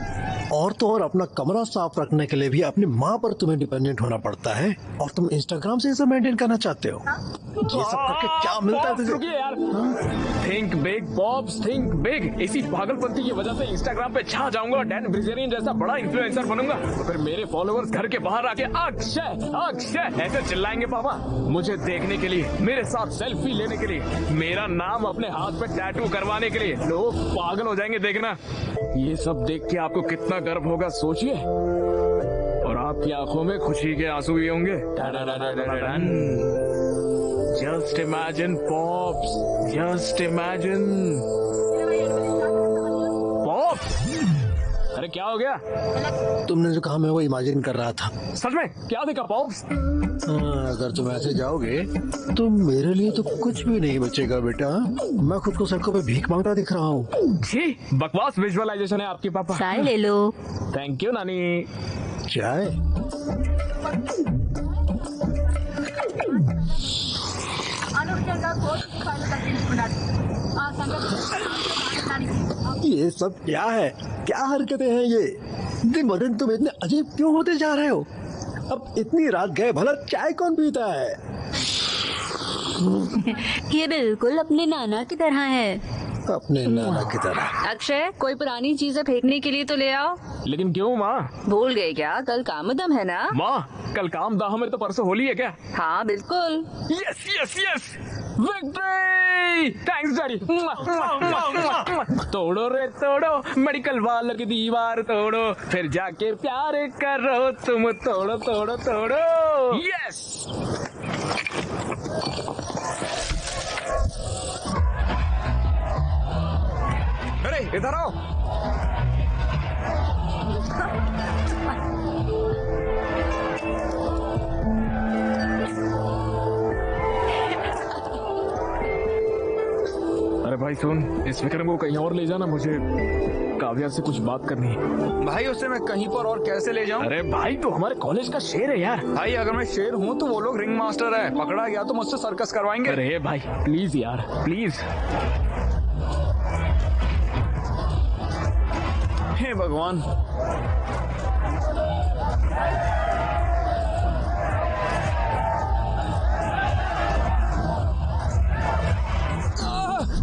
S4: और तो और अपना कमरा साफ रखने के लिए भी अपनी माँ पर तुम्हें डिपेंडेंट होना पड़ता है, और तुम इंस्टाग्राम से इसे मेंटेन करना चाहते हो। ये सब करके क्या मिलता है तुझे?
S5: रुकिए यार। Think big pops, think big. इसी पागलपंती की वजह से इंस्टाग्राम पे छा जाऊंगा, डैन ब्रिजेरियन जैसा बड़ा इन्फ्लुएंसर बनूंगा, तो फिर मेरे फॉलोवर्स घर के बाहर आके अक्षय अक्षय ऐसे चिल्लाएंगे पापा, मुझे देखने के लिए, मेरे साथ सेल्फी लेने के लिए, मेरा नाम अपने हाथ पे टैटू करवाने के लिए। लोग पागल हो जाएंगे देखना। ना, ये सब देख के आपको कितना गर्व होगा सोचिए, और आपकी आंखों में खुशी के आंसू भी होंगे। Just imagine pops, just imagine pops. अरे क्या हो गया?
S4: तुमने जो कहा मैं वो इमेजिन कर रहा था।
S5: सच में क्या देखा पॉप्स?
S4: अगर तुम ऐसे जाओगे तो मेरे लिए तो कुछ भी नहीं बचेगा बेटा। मैं खुद को सड़कों पे भीख मांगता दिख रहा हूँ।
S5: जी, बकवास विजुअलाइजेशन है आपके पापा।
S6: चाय ले लो।
S5: थैंक यू नानी।
S4: चाय? ये सब क्या है? क्या हरकतें हैं ये? दिन ब दिन तुम इतने अजीब क्यों होते जा रहे हो? अब इतनी रात गए भला चाय कौन पीता है?
S6: ये बिल्कुल अपने नाना की तरह है।
S4: अपने नाना की तरह?
S6: अक्षय, कोई पुरानी चीजें फेंकने के लिए तो ले आओ।
S5: लेकिन क्यों माँ?
S6: भूल गए क्या? कल कामदम है ना?
S5: माँ, कल कामदाह में तो परसों होली है क्या?
S6: हाँ बिल्कुल।
S5: Yes yes yes, victory! Thanks daddy. तोड़ो रे तोड़ो, मेडिकल वालों की दीवार तोड़ो, फिर जाके प्यार करो तुम, तोड़ो तोड़ो तोड़ो। यस। अरे इधर आओ। अरे भाई सुन, इस विक्रम को कहीं और ले जाना, मुझे काव्या से कुछ बात करनी है।
S3: भाई उसे मैं कहीं पर और कैसे ले जाऊं?
S5: अरे भाई तो हमारे कॉलेज का शेर है यार।
S3: भाई अगर मैं शेर हूँ तो वो लोग रिंग मास्टर है, पकड़ा गया तो मुझसे सर्कस करवाएंगे।
S5: अरे भाई प्लीज यार, प्लीज।
S3: हे भगवान।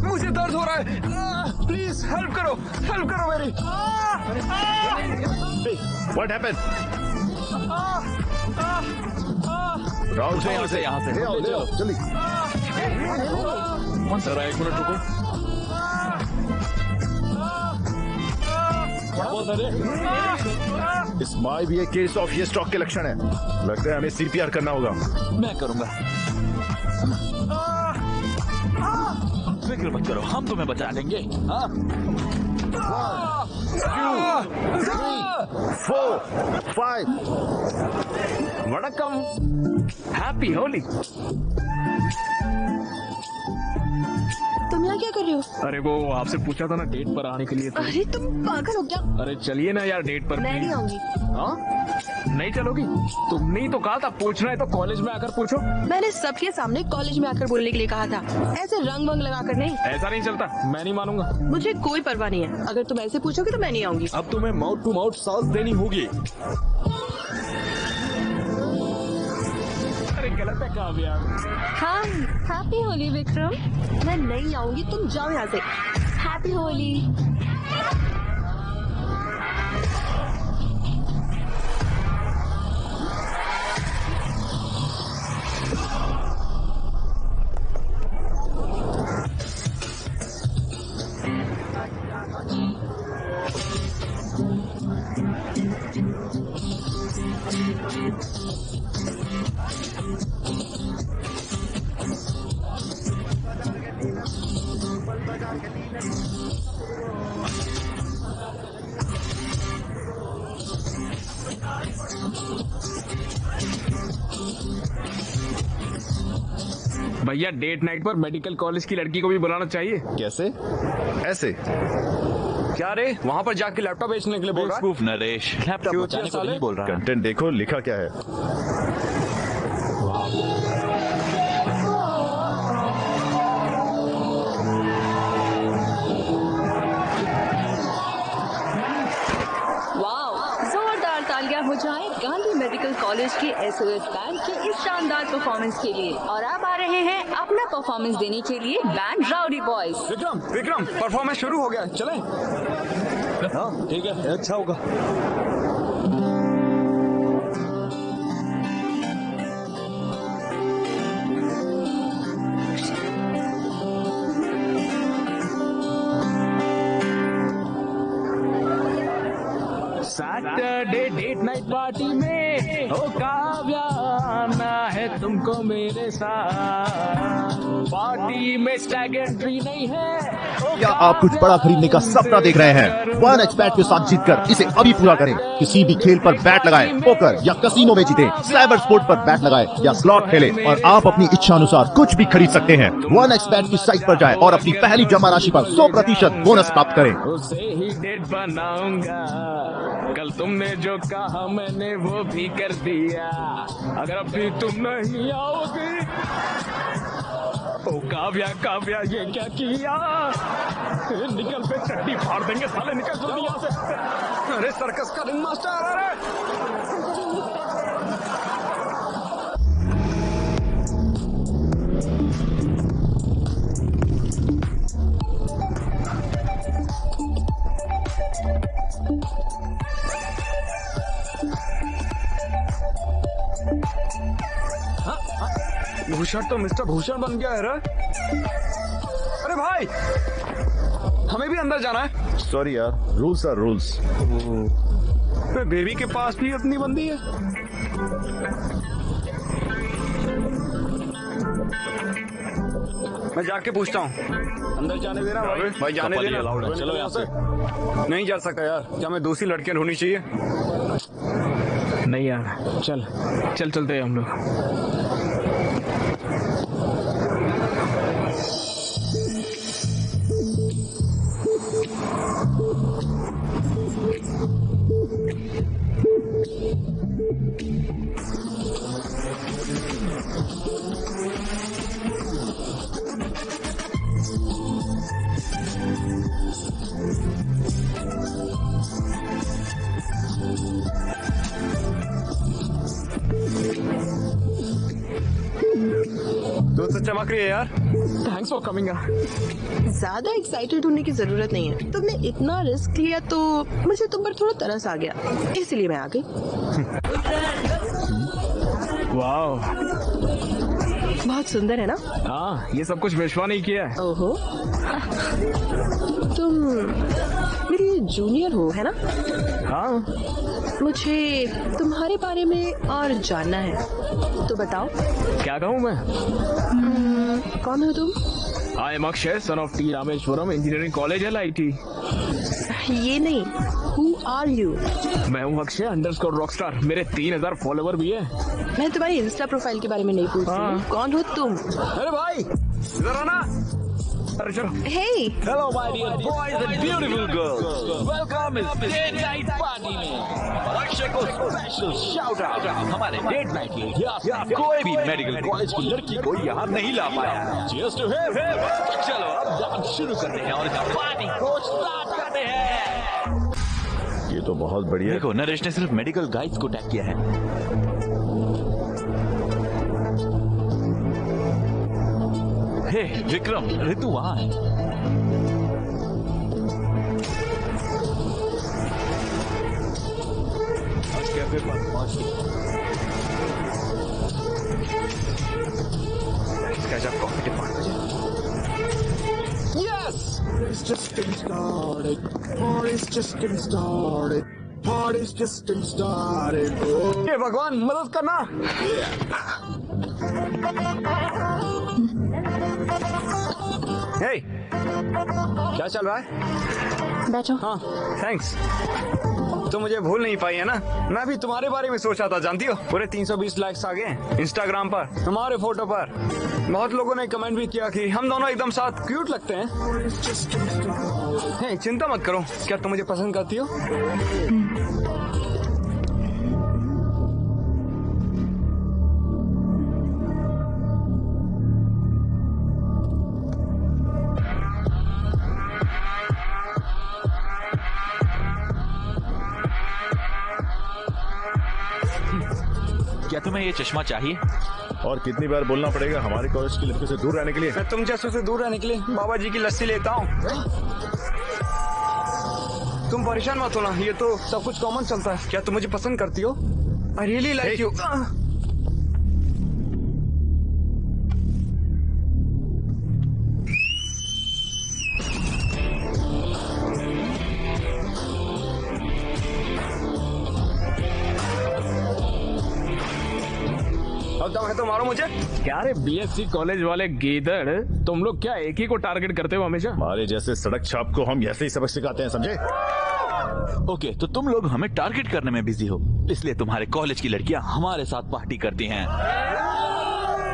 S3: मुझे दर्द हो रहा है, प्लीज हेल्प करो मेरी।
S11: What happened? राहुल से यहाँ से ले आओ जल्दी।
S5: जरा एक मिनट रुको।
S11: इसमाई भी एक केस ऑफ ये स्ट्रोक के लक्षण है। लगता है हमें CPR करना होगा।
S9: मैं करूंगा। फिक्र मत करो, हम तुम्हें बचा लेंगे। हाँ?
S11: 1, 2, 3, 4, 5।
S5: वड़कम, हैप्पी होली।
S12: तुम यहाँ क्या कर रहे हो?
S5: अरे वो आपसे पूछा था ना डेट पर आने के लिए तो।
S12: अरे तुम पागल हो क्या?
S5: अरे चलिए ना यार डेट पर।
S12: मैं नहीं आऊंगी।
S5: हाँ? नहीं चलोगी? तुमने ही तो कहा था पूछना है तो कॉलेज में आकर पूछो।
S12: मैंने सबके सामने कॉलेज में आकर बोलने के लिए कहा था, ऐसे रंग वंग लगा कर नहीं।
S5: ऐसा नहीं चलता, मैं नहीं मानूंगा।
S12: मुझे कोई परवाह नहीं है, अगर तुम ऐसे पूछोगे तो मैं नहीं आऊंगी।
S8: अब तुम्हें माउथ टू माउथ सांस देनी होगी।
S5: अरे गलत है काव्या।
S6: हाँ, हैप्पी होली विक्रम।
S12: मैं नहीं आऊंगी, तुम जाओ यहाँ से।
S6: हैप्पी होली।
S5: भैया डेट नाइट पर मेडिकल कॉलेज की लड़की को भी बुलाना चाहिए।
S11: कैसे? ऐसे?
S3: क्या रे, वहाँ पर जाके लैपटॉप बेचने के लिए बोल रहा है?
S9: बेवकूफ नरेश, लैपटॉप
S3: क्यों
S9: बचाने को
S3: साले?
S9: नहीं बोल रहा।
S11: कंटेंट देखो लिखा क्या है।
S6: जोरदार तालियां हो जाएं गांधी मेडिकल कॉलेज के SOS बैंड के इस शानदार परफॉर्मेंस के लिए। और अब आ रहे हैं अपना परफॉर्मेंस देने के लिए band rowdy boys.
S3: Vikram performance शुरू हो गया, चलें?
S8: हाँ ठीक है, अच्छा होगा।
S5: सैटरडे डेट नाइट पार्टी में ओ काव्या आना है तुमको मेरे साथ। पार्टी में स्टैग एंट्री नहीं है।
S13: क्या आप कुछ बड़ा खरीदने का सपना देख रहे हैं? 1xBet के साथ जीतकर इसे अभी पूरा करें। किसी भी खेल पर बैट लगाएं, पोकर या कसिनो में जीतें, साइबर स्पोर्ट पर बैट लगाएं या स्लॉट खेलें और आप अपनी इच्छा अनुसार कुछ भी खरीद सकते हैं। 1xBet की साइट पर जाएं और अपनी पहली जमा राशि पर 100% बोनस प्राप्त करें।
S5: उसे ही डेट बनाऊंगा। कल तुमने जो कहा मैंने वो भी कर दिया। अगर अभी तुम नहीं आओगे ओ काव्या काव्या ये क्या किया? निकल पे चड्डी फाड़ देंगे साले, निकल जल्दी यहाँ से। अरे सर्कस का रिंग मास्टर, अरे भूषण तो मिस्टर भूषण बन गया है रे। अरे भाई हमें भी अंदर जाना है।
S11: सॉरी यार, रूल्स आर रूल्स।
S5: बेबी के पास भी अपनी बंदी है। मैं जाके पूछता हूँ। अंदर जाने देना भाई जाने देना। चलो यहाँ से। नहीं जा सकता यार, क्या मैं दूसरी लड़कियां ढूंढनी चाहिए? नहीं यार, चल चलते हैं हम लोग। तो चमक रही है यार। Thanks for coming.
S12: ज्यादा एक्साइटेड होने की जरूरत नहीं है। तुमने इतना रिस्क लिया तो मुझे तुम पर थोड़ा तरस आ गया, इसलिए मैं आ गई।
S5: वाह,
S12: बहुत सुंदर है ना?
S5: हाँ, ये सब कुछ विश्वा नहीं किया है।
S12: ओहो, तुम मेरी जूनियर हो है ना?
S5: हाँ।
S12: मुझे तुम्हारे बारे में और जानना है, तो बताओ।
S5: क्या कहूँ मैं?
S12: कौन हो तुम?
S5: I am Akshay, son of T Rameswaram engineering college LIT।
S12: ये नहीं, हु आर यू?
S5: मैं हूँ अक्षय अंडरस्कोर रॉकस्टार। मेरे 3000 फॉलोवर भी है।
S12: मैं तुम्हारी इंस्टा प्रोफाइल के बारे में नहीं पूछ रही हूँ। कौन हो तुम?
S5: अरे भाई जरा ना। अरे चलो।
S12: Hey!
S7: Hello, my dear boys and beautiful girls. Welcome इस डेट नाइट पार्टी में। अक्षय को स्पेशल शाउट आउट हमारे डेट नाइट के लिए। कोई भी मेडिकल कॉलेज की लड़की को यहाँ नहीं ला पाया। Cheers to him. चलो अब डांस शुरू करते हैं और इस पार्टी को स्टार्ट करते हैं।
S11: ये तो बहुत बढ़िया।
S9: देखो, नरेश ने सिर्फ मेडिकल गाइड्स को टैग किया है। हे विक्रम, ऋतु वहां है।
S5: कैफे पर पहुंच कॉफी के 5 बजे।
S2: Yes! It's just getting started. Party's just getting started. Party's just getting started. Oh.
S5: हे भगवान मदद करना। हे, क्या चल रहा है?
S12: बैठो।
S5: हाँ, थैंक्स। तो मुझे भूल नहीं पाई है ना? मैं भी तुम्हारे बारे में सोचा था, जानती हो? पूरे 320 लाइक्स आ गए इंस्टाग्राम पर तुम्हारे फोटो पर। बहुत लोगों ने कमेंट भी किया कि हम दोनों एकदम साथ क्यूट लगते हैं। हे, चिंता मत करो। क्या तुम मुझे पसंद करती हो?
S9: क्या तुम्हें ये चश्मा चाहिए?
S11: और कितनी बार बोलना पड़ेगा हमारे कॉलेज की लड़कियों से दूर रहने के लिए?
S5: मैं तुम जैसों से दूर रहने के लिए बाबा जी की लस्सी लेता हूँ। तुम परेशान मत होना, ये तो सब कुछ कॉमन चलता है। क्या तुम मुझे पसंद करती हो? I really like you.
S3: बहुत दम है तो मारो मुझे।
S5: क्या रे बीएससी कॉलेज वाले गीदड़, तुम लोग क्या एक ही को टारगेट करते हो हमेशा?
S11: हमारे जैसे सड़क छाप को हम ऐसे ही सबक सिखाते हैं, समझे?
S9: ओके, तो तुम लोग हमें टारगेट करने में बिजी हो, इसलिए तुम्हारे कॉलेज की लड़कियां हमारे साथ पार्टी करती हैं।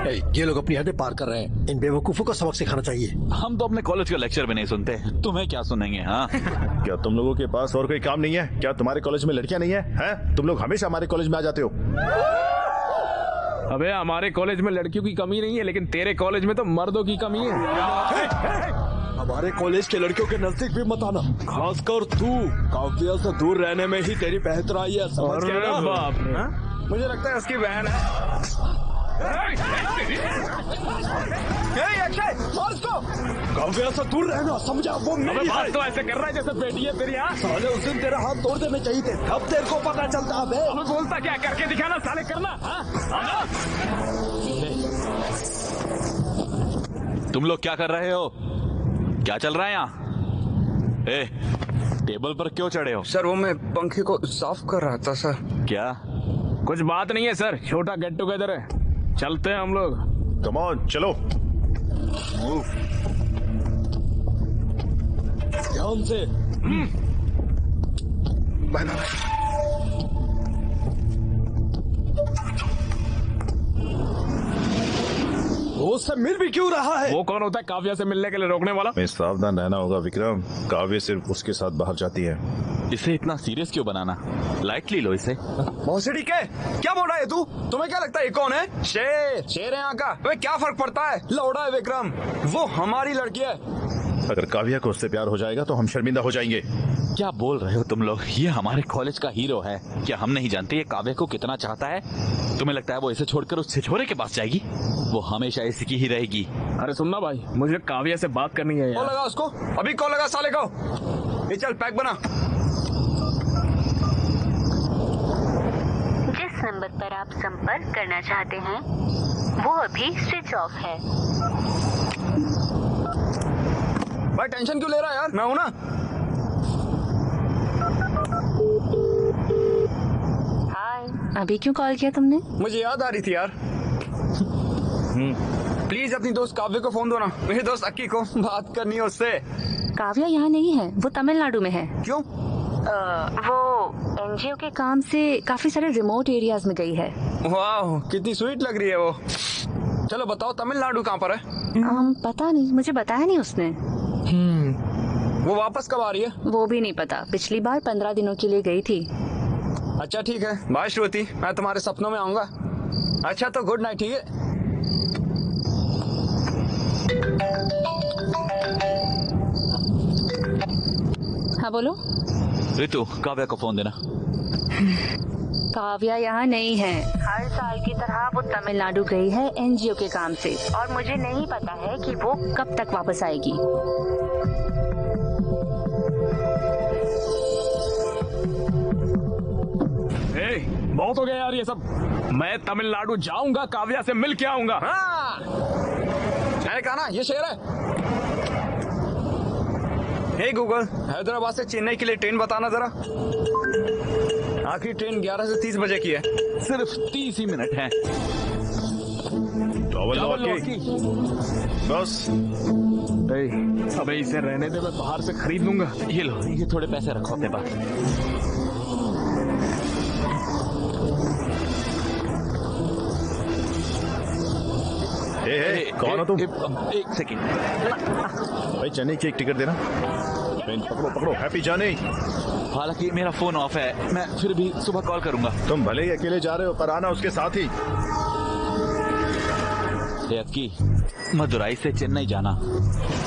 S4: ये लोग अपनी हदें पार कर रहे हैं, इन बेवकूफों को सबक सिखाना चाहिए।
S9: हम तो अपने कॉलेज का लेक्चर भी नहीं सुनते, तुम्हें क्या सुनेंगे? हाँ
S11: क्या तुम लोगों के पास और कोई काम नहीं है? क्या तुम्हारे कॉलेज में लड़कियां नहीं है? हैं? तुम लोग हमेशा हमारे कॉलेज में आ जाते हो।
S5: अबे हमारे कॉलेज में लड़कियों की कमी नहीं है, लेकिन तेरे कॉलेज में तो मर्दों की कमी है।
S8: हमारे कॉलेज के लड़कियों के नजदीक भी मत आना, खासकर तू। काव्या से दूर रहने में ही तेरी बेहतराई है, समझ गया ना?
S5: बाप रे।
S3: मुझे लगता है उसकी बहन है।
S8: काव्या से दूर रहना, समझा? वो मेरी
S5: बात तो ऐसे कर रहा है जैसे बेटी है तेरी। हाँ
S8: साले उस दिन तेरा हाथ तोड़ देने चाहिए थे, अब तेरे को पता चलता है।
S5: हमें बोलता क्या, करके दिखाना साले, करना। हाँ?
S9: तुम लोग क्या कर रहे हो? क्या चल रहा है यहाँ? टेबल पर क्यों चढ़े हो?
S3: सर वो मैं पंखे को साफ कर रहा था सर।
S9: क्या?
S5: कुछ बात नहीं है सर, छोटा गेट टुगेदर है, चलते हैं हम लोग।
S11: कम ऑन, चलो।
S8: ध्यान से। वो उससे मिल भी क्यों रहा है?
S5: वो कौन होता है काव्या से मिलने के लिए रोकने वाला?
S11: मैं सावधान रहना होगा विक्रम, काव्य सिर्फ उसके साथ बाहर जाती है।
S9: इसे इतना सीरियस क्यों बनाना? लाइटली लो इसे।
S3: भोसड़ी के क्या बोल रहा है तू? तुम्हें क्या लगता है ये कौन है? शेर है यहाँ का। तुम्हें क्या फर्क पड़ता है? लौड़ा है विक्रम, वो हमारी लड़की है।
S11: अगर काव्या को उससे प्यार हो जाएगा तो हम शर्मिंदा हो जाएंगे।
S9: क्या बोल रहे हो तुम लोग? ये हमारे कॉलेज का हीरो है, क्या हम नहीं जानते ये काव्या को कितना चाहता है? तुम्हें लगता है वो इसे छोड़कर उस छिछोरे के पास जाएगी? वो हमेशा इसी की ही रहेगी।
S5: अरे सुनना भाई, मुझे काव्या से बात करनी है यार।
S3: कॉल लगा उसको, अभी कॉल लगा साले को। ये चल पैक बना।
S10: जिस नंबर पर आप संपर्क करना चाहते हैं वो अभी स्विच ऑफ है।
S3: भाई टेंशन क्यों ले रहा है यार, मैं हूं ना।
S6: हाय, अभी क्यों कॉल किया तुमने?
S3: मुझे याद आ रही थी यार। प्लीज अपनी दोस्त काव्य को फोन दो ना, मेरे दोस्त अक्की को बात करनी है उससे।
S6: काव्या यहाँ नहीं है, वो तमिलनाडु में है।
S3: क्यों?
S6: वो एनजीओ के काम से काफी सारे रिमोट एरियाज में गई है।
S3: वाह कितनी स्वीट लग रही है वो। चलो बताओ तमिलनाडु कहाँ पर है?
S6: पता नहीं, मुझे बताया नहीं उसने।
S3: वो वापस कब आ रही है?
S6: वो भी नहीं पता, पिछली बार 15 दिनों के लिए गई थी।
S3: अच्छा ठीक है, बाय श्रुति, मैं तुम्हारे सपनों में आऊंगा। अच्छा तो गुड नाइट, ठीक है?
S6: हाँ बोलो।
S9: ऋतु, काव्या को फोन देना।
S6: काव्या यहाँ नहीं है। हर साल की तरह वो तमिलनाडु गई है एनजीओ के काम से, और मुझे नहीं पता है कि वो कब तक वापस आएगी।
S5: बहुत हो गया यार ये सब। मैं तमिलनाडु जाऊंगा, काव्या से मिल के आऊंगा।
S3: हाँ मैंने कहा ना ये शेर है। हे गूगल, हैदराबाद से चेन्नई के लिए ट्रेन बताना जरा। आखिरी ट्रेन 11 से 30 बजे की है।
S9: सिर्फ 30 ही मिनट है।
S11: बस
S5: अबे इसे रहने दे, मैं बाहर से खरीद लूंगा।
S9: ये लो, ये थोड़े पैसे रखो अपने पास।
S11: कौन हो तुम?
S9: एक सेकंड
S11: भाई, चेन्नई की एक टिकट देना। पकड़ो पकड़ो, हैप्पी जर्नी।
S9: हालांकि मेरा फोन ऑफ है, मैं फिर भी सुबह कॉल करूंगा।
S11: तुम भले ही अकेले जा रहे हो, पर आना उसके साथ ही।
S9: की मदुराई से चेन्नई जाना,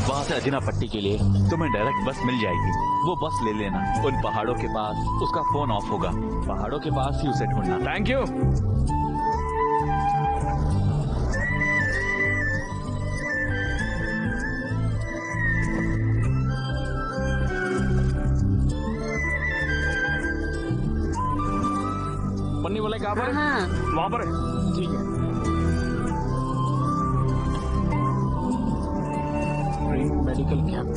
S9: वहाँ से अजिनापट्टी के लिए तुम्हें डायरेक्ट बस मिल जाएगी। वो बस ले लेना, उन पहाड़ों के पास उसका फोन ऑफ होगा, पहाड़ों के पास ही उसे ढूंढना।
S5: Thank you. पन्नी वाले कहाँ पर? वहाँ पर है, ठीक है। Medical camp.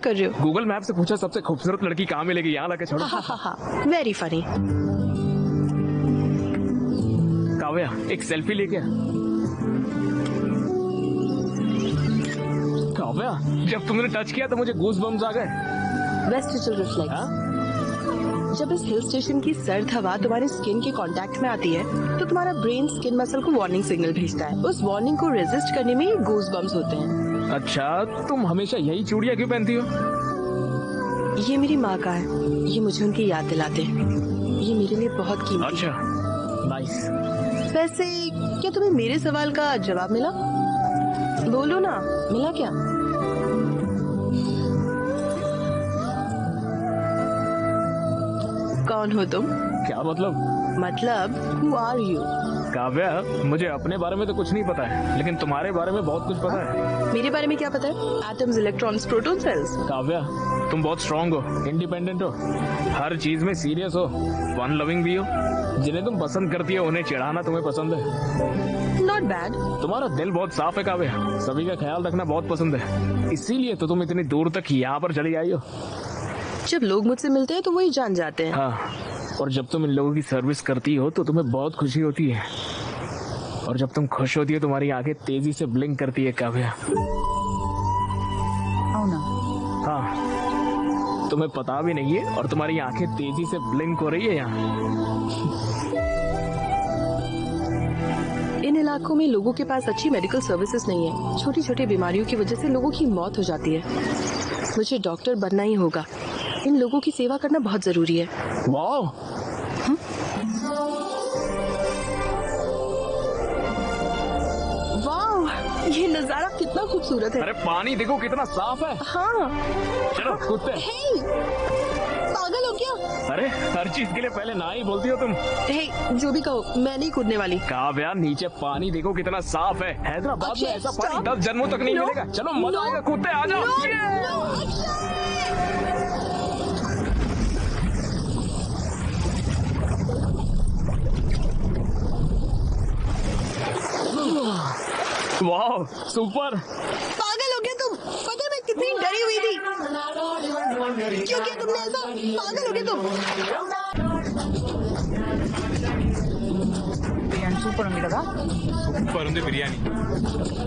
S12: कर रहे हो?
S5: गूगल मैप से पूछा सबसे खूबसूरत लड़की कहाँ मिलेगी, यहाँ लाके छोड़ो।
S12: Very funny.
S5: काव्या एक सेल्फी लेके आ। काव्या जब तुमने टच किया तो मुझे गूज बम्स आ गए।
S12: Vestigial reflex. जब इस हिल स्टेशन की सर्द हवा तुम्हारे स्किन के कांटेक्ट में आती है तो तुम्हारा ब्रेन स्किन मसल को वार्निंग सिग्नल भेजता है। उस वार्निंग को रेजिस्ट करने में गूज बम्स होते हैं।
S5: अच्छा, तुम हमेशा यही चूड़ियां क्यों पहनती हो?
S12: ये मेरी माँ का है, ये मुझे उनकी याद दिलाते हैं। ये मेरे लिए बहुत कीमती।
S5: अच्छा, नाइस।
S12: वैसे क्या तुम्हें मेरे सवाल का जवाब मिला? बोलो ना, मिला क्या? कौन हो तुम?
S5: क्या मतलब
S12: हु आर यू?
S5: काव्या मुझे अपने बारे में तो कुछ नहीं पता है, लेकिन तुम्हारे बारे में बहुत कुछ पता है।
S12: मेरे बारे में क्या पता है? Atoms, electrons, proton, cells.
S5: Kavya तुम बहुत स्ट्रांग हो, इंडिपेंडेंट हो, हर चीज में सीरियस हो, फन लविंग भी हो। जिन्हें तुम पसंद करती हो उन्हें चिढ़ाना तुम्हें पसंद है।
S12: Not bad.
S5: तुम्हारा दिल बहुत साफ है काव्या, सभी का ख्याल रखना बहुत पसंद है, इसीलिए तो तुम इतनी दूर तक यहाँ पर चली आई हो।
S12: जब लोग मुझसे मिलते हैं तो वही जान जाते हैं।
S5: हाँ, और जब तुम इन लोगों की सर्विस करती हो तो तुम्हें बहुत खुशी होती है, और जब तुम खुश होती हो तुम्हारी आंखें तेजी से ब्लिंक करती है काव्या। हाँ, तुम्हें पता भी नहीं है और तुम्हारी आंखें तेजी से ब्लिंक हो रही है यहाँ।
S12: इन इलाकों में लोगों के पास अच्छी मेडिकल सर्विसेज नहीं है। छोटी छोटी बीमारियों की वजह से लोगों की मौत हो जाती है। मुझे डॉक्टर बनना ही होगा। इन लोगों की सेवा करना बहुत जरूरी है।
S5: वाह,
S12: वाह, ये नजारा कितना खूबसूरत है।
S5: अरे पानी देखो कितना साफ है।
S12: हाँ।
S5: चलो कूदते।
S12: पागल हो क्या?
S5: अरे हर चीज के लिए पहले ना ही बोलती हो तुम।
S12: जो भी कहो, मैं नहीं कूदने वाली।
S5: काव्या नीचे पानी देखो कितना साफ है। हैदराबाद में ऐसा पानी 10 जन्मों तक नहीं मिलेगा। चलो मजा आएगा, कूदते, आ जाओ। वाह, सुपर।
S12: पागल हो गया तुम? पता है मैं कितनी डरी हुई थी। क्यों किया तुमने ऐसा? पागल हो गया तुम?
S6: బిర్యానీ సూపర్ ఉంది కదా?
S1: సూపర్ ఉంది బిర్యానీ.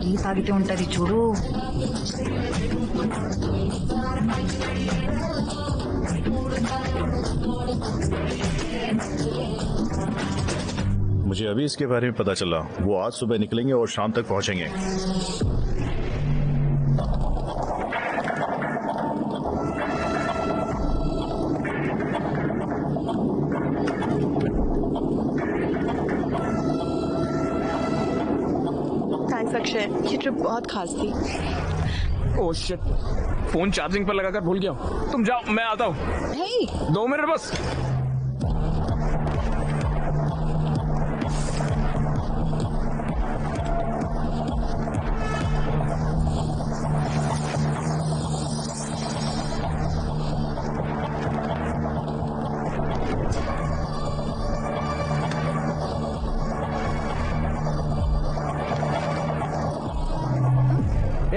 S6: టీ తాగితే ఉంటది చూడు.
S11: मुझे अभी इसके बारे में पता चला। वो आज सुबह निकलेंगे और शाम तक पहुंचेंगे।
S12: थैंक्स अक्षय, ये ट्रिप बहुत खास थी।
S5: ओह शिट, फोन चार्जिंग पर लगाकर भूल गया हूँ। तुम जाओ, मैं आता हूँ। 2 मिनट बस।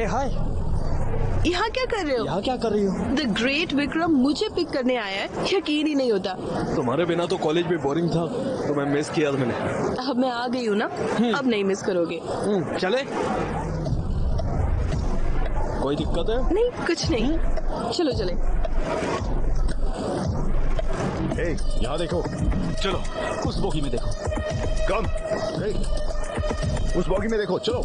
S4: हाय,
S12: यहाँ क्या कर रहे हो?
S4: यहाँ क्या कर रही हो?
S12: द ग्रेट विक्रम मुझे पिक करने आया है, यकीन ही नहीं होता।
S8: तुम्हारे बिना तो कॉलेज भी बोरिंग था, तो मैं मिस किया था मैंने।
S12: अब मैं आ गई हूँ ना, अब नहीं मिस करोगे।
S8: चले? कोई दिक्कत है?
S12: नहीं, कुछ नहीं। चलो चले।
S11: यहाँ देखो।
S9: चलो उस बोगी में देखो।
S11: कम। उस बोगी में देखो, चलो।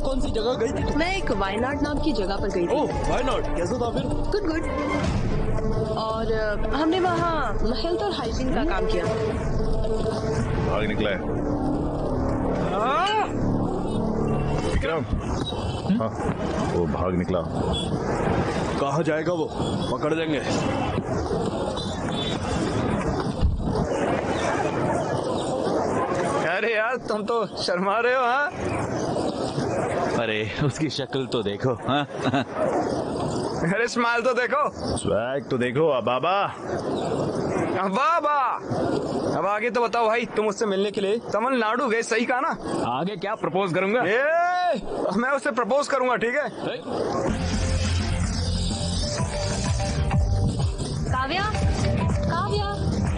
S8: कौन सी जगह गई थी?
S12: मैं एक वायनाड नाम की जगह पर गई थी।
S8: ओह, वायनाड कैसा था फिर?
S12: Good good. और हमने वहाँ हेल्थ और हाइजीन का काम किया।
S11: भाग निकला है विक्रम। हाँ, वो भाग निकला।
S8: कहाँ जाएगा वो? पकड़ देंगे।
S3: अरे यार तुम तो शर्मा रहे हो। हाँ,
S9: अरे उसकी शक्ल तो देखो। हाँ?
S3: अरे स्माइल तो देखो।
S11: स्वैग तो देखो। बाबा
S3: वाह वाह। अब आगे तो बताओ भाई, तुम उससे मिलने के लिए तमिलनाडु गए, सही कहा ना?
S5: आगे क्या प्रपोज करूंगा?
S3: मैं उससे प्रपोज करूंगा, ठीक है?
S6: काव्या, काव्या,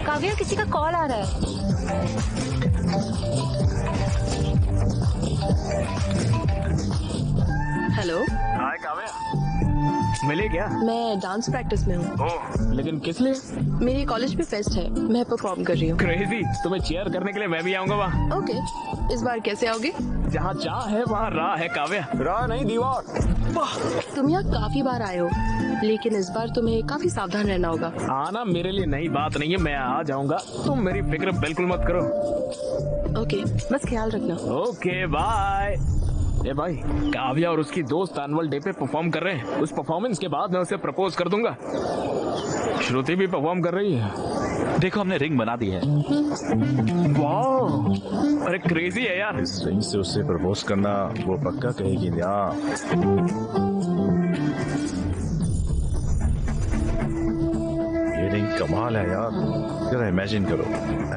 S6: काव्या, किसी का कॉल आ रहा है।
S12: हेलो।
S5: हाय काव्या, मिले क्या?
S12: मैं डांस प्रैक्टिस में हूँ।
S5: ओह, लेकिन किस लिए?
S12: मेरे कॉलेज में फेस्ट है, मैं परफॉर्म कर रही हूँ।
S5: क्रेजी, तुम्हें चीयर करने के लिए मैं भी आऊंगा वहाँ।
S12: ओके, इस बार कैसे आओगे?
S5: जहाँ चाह है वहाँ राह है काव्या।
S3: राह नहीं, दीवार।
S12: तुम यहाँ काफी बार आए हो, लेकिन इस बार तुम्हें काफी सावधान रहना होगा।
S5: आना मेरे लिए नई बात नहीं है, मैं आ जाऊंगा, तुम मेरी फिक्र बिल्कुल मत करो।
S12: ओके, बस ख्याल रखना।
S5: Okay bye. ए भाई, काव्या और उसकी दोस्त एनुअल डे पे परफॉर्म कर रहे हैं। उस परफॉर्मेंस के बाद मैं उसे प्रपोज कर दूंगा। श्रुति भी परफॉर्म कर रही है।
S9: देखो, हमने रिंग बना दी है।
S5: वाह, अरे क्रेजी है यार।
S11: इस रिंग से उससे प्रपोज करना वो पक्का कहेगी ना। ये रिंग कमाल है यार। जरा इमेजिन करो,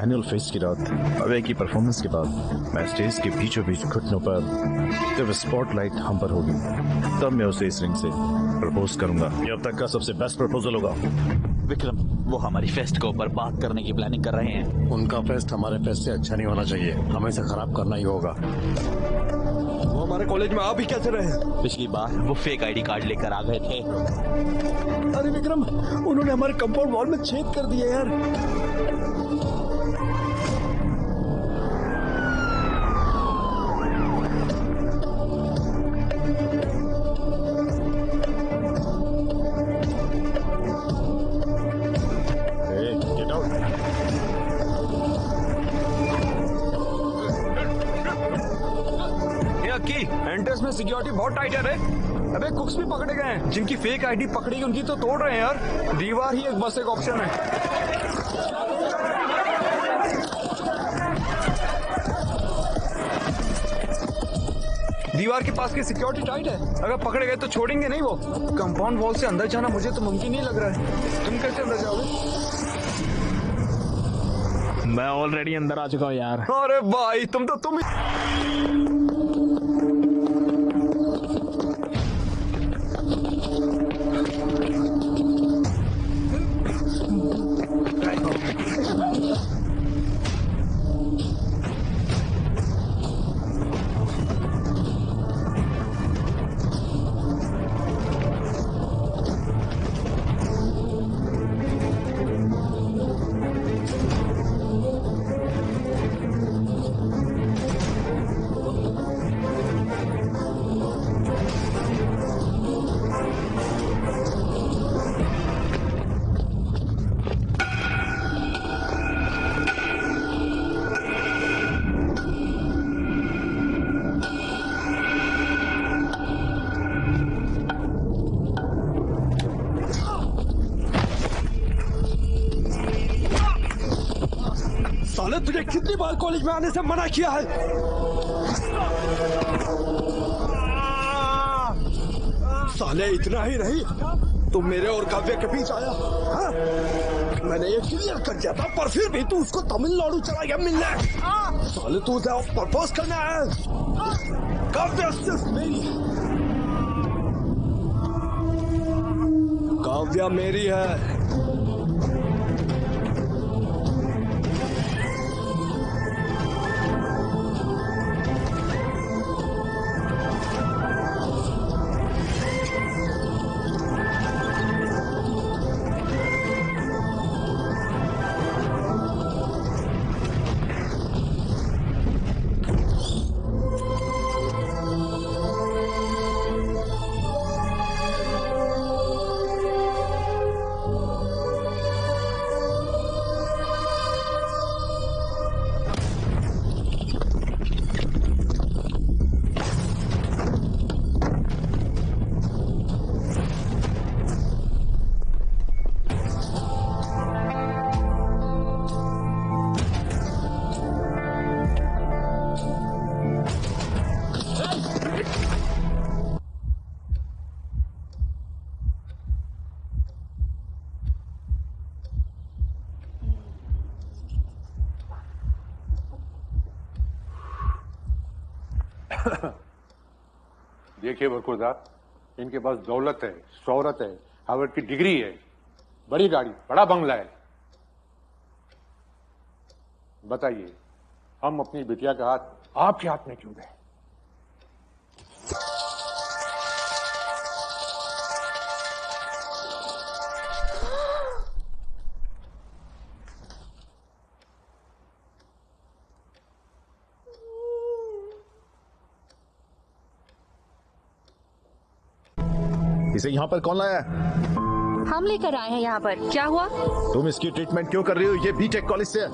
S11: एनुअल फेस्ट की रात, अवे की परफॉर्मेंस के बाद मैं स्टेज के बीचों बीच घुटनों पर, जब स्पॉटलाइट हम पर होगी, तब मैं उसे इस रिंग से प्रपोज करूंगा। ये अब तक का सबसे बेस्ट प्रपोजल होगा।
S9: विक्रम, वो हमारी फेस्ट को बर्बाद करने की प्लानिंग कर रहे हैं।
S4: उनका फेस्ट हमारे फेस्ट से अच्छा नहीं होना चाहिए, हमें इसे खराब करना ही होगा।
S8: वो हमारे कॉलेज में आ भी कैसे रहे?
S9: पिछली बार वो फेक आईडी कार्ड लेकर आ गए थे।
S4: अरे विक्रम, उन्होंने हमारे कंपाउंड वॉल में छेद कर दिए यार।
S3: एंट्रेंस में सिक्योरिटी बहुत टाइट है रे। अबे कुक्स भी पकड़े गए हैं, जिनकी फेक आईडी पकड़ी उनकी तो तोड़ रहे हैं यार। दीवार ही एक बस एक ऑप्शन है। दीवार के पास की सिक्योरिटी टाइट है, अगर पकड़े गए तो छोड़ेंगे नहीं वो। कंपाउंड वॉल से अंदर जाना मुझे तो मुमकिन नहीं लग रहा है। तुम कैसे अंदर जाओगे?
S5: मैं ऑलरेडी अंदर आ चुका हूँ यार।
S3: अरे भाई, तुम
S8: साले, तुझे कितनी बार कॉलेज में आने से मना किया है? साले, इतना ही नहीं, तुम मेरे और काव्या के बीच आया। हाँ? मैंने ये क्लियर कर दिया था, पर फिर भी तू उसको तमिलनाडु चला गया मिलने। साले, तू उसे प्रपोज करना है। काव्या सिर्फ मेरी है। काव्या मेरी है।
S14: देखिए बरकुरदार, इनके पास दौलत है, शोहरत है, हार्वर्ड की डिग्री है, बड़ी गाड़ी, बड़ा बंगला है। बताइए, हम अपनी बिटिया का हाथ आपके हाथ में क्यों दें?
S13: इसे यहाँ पर कौन लाया है?
S6: हम लेकर आए हैं यहाँ पर। क्या हुआ?
S13: तुम इसकी ट्रीटमेंट क्यों कर रही हो? ये बीटेक कॉलेज से है।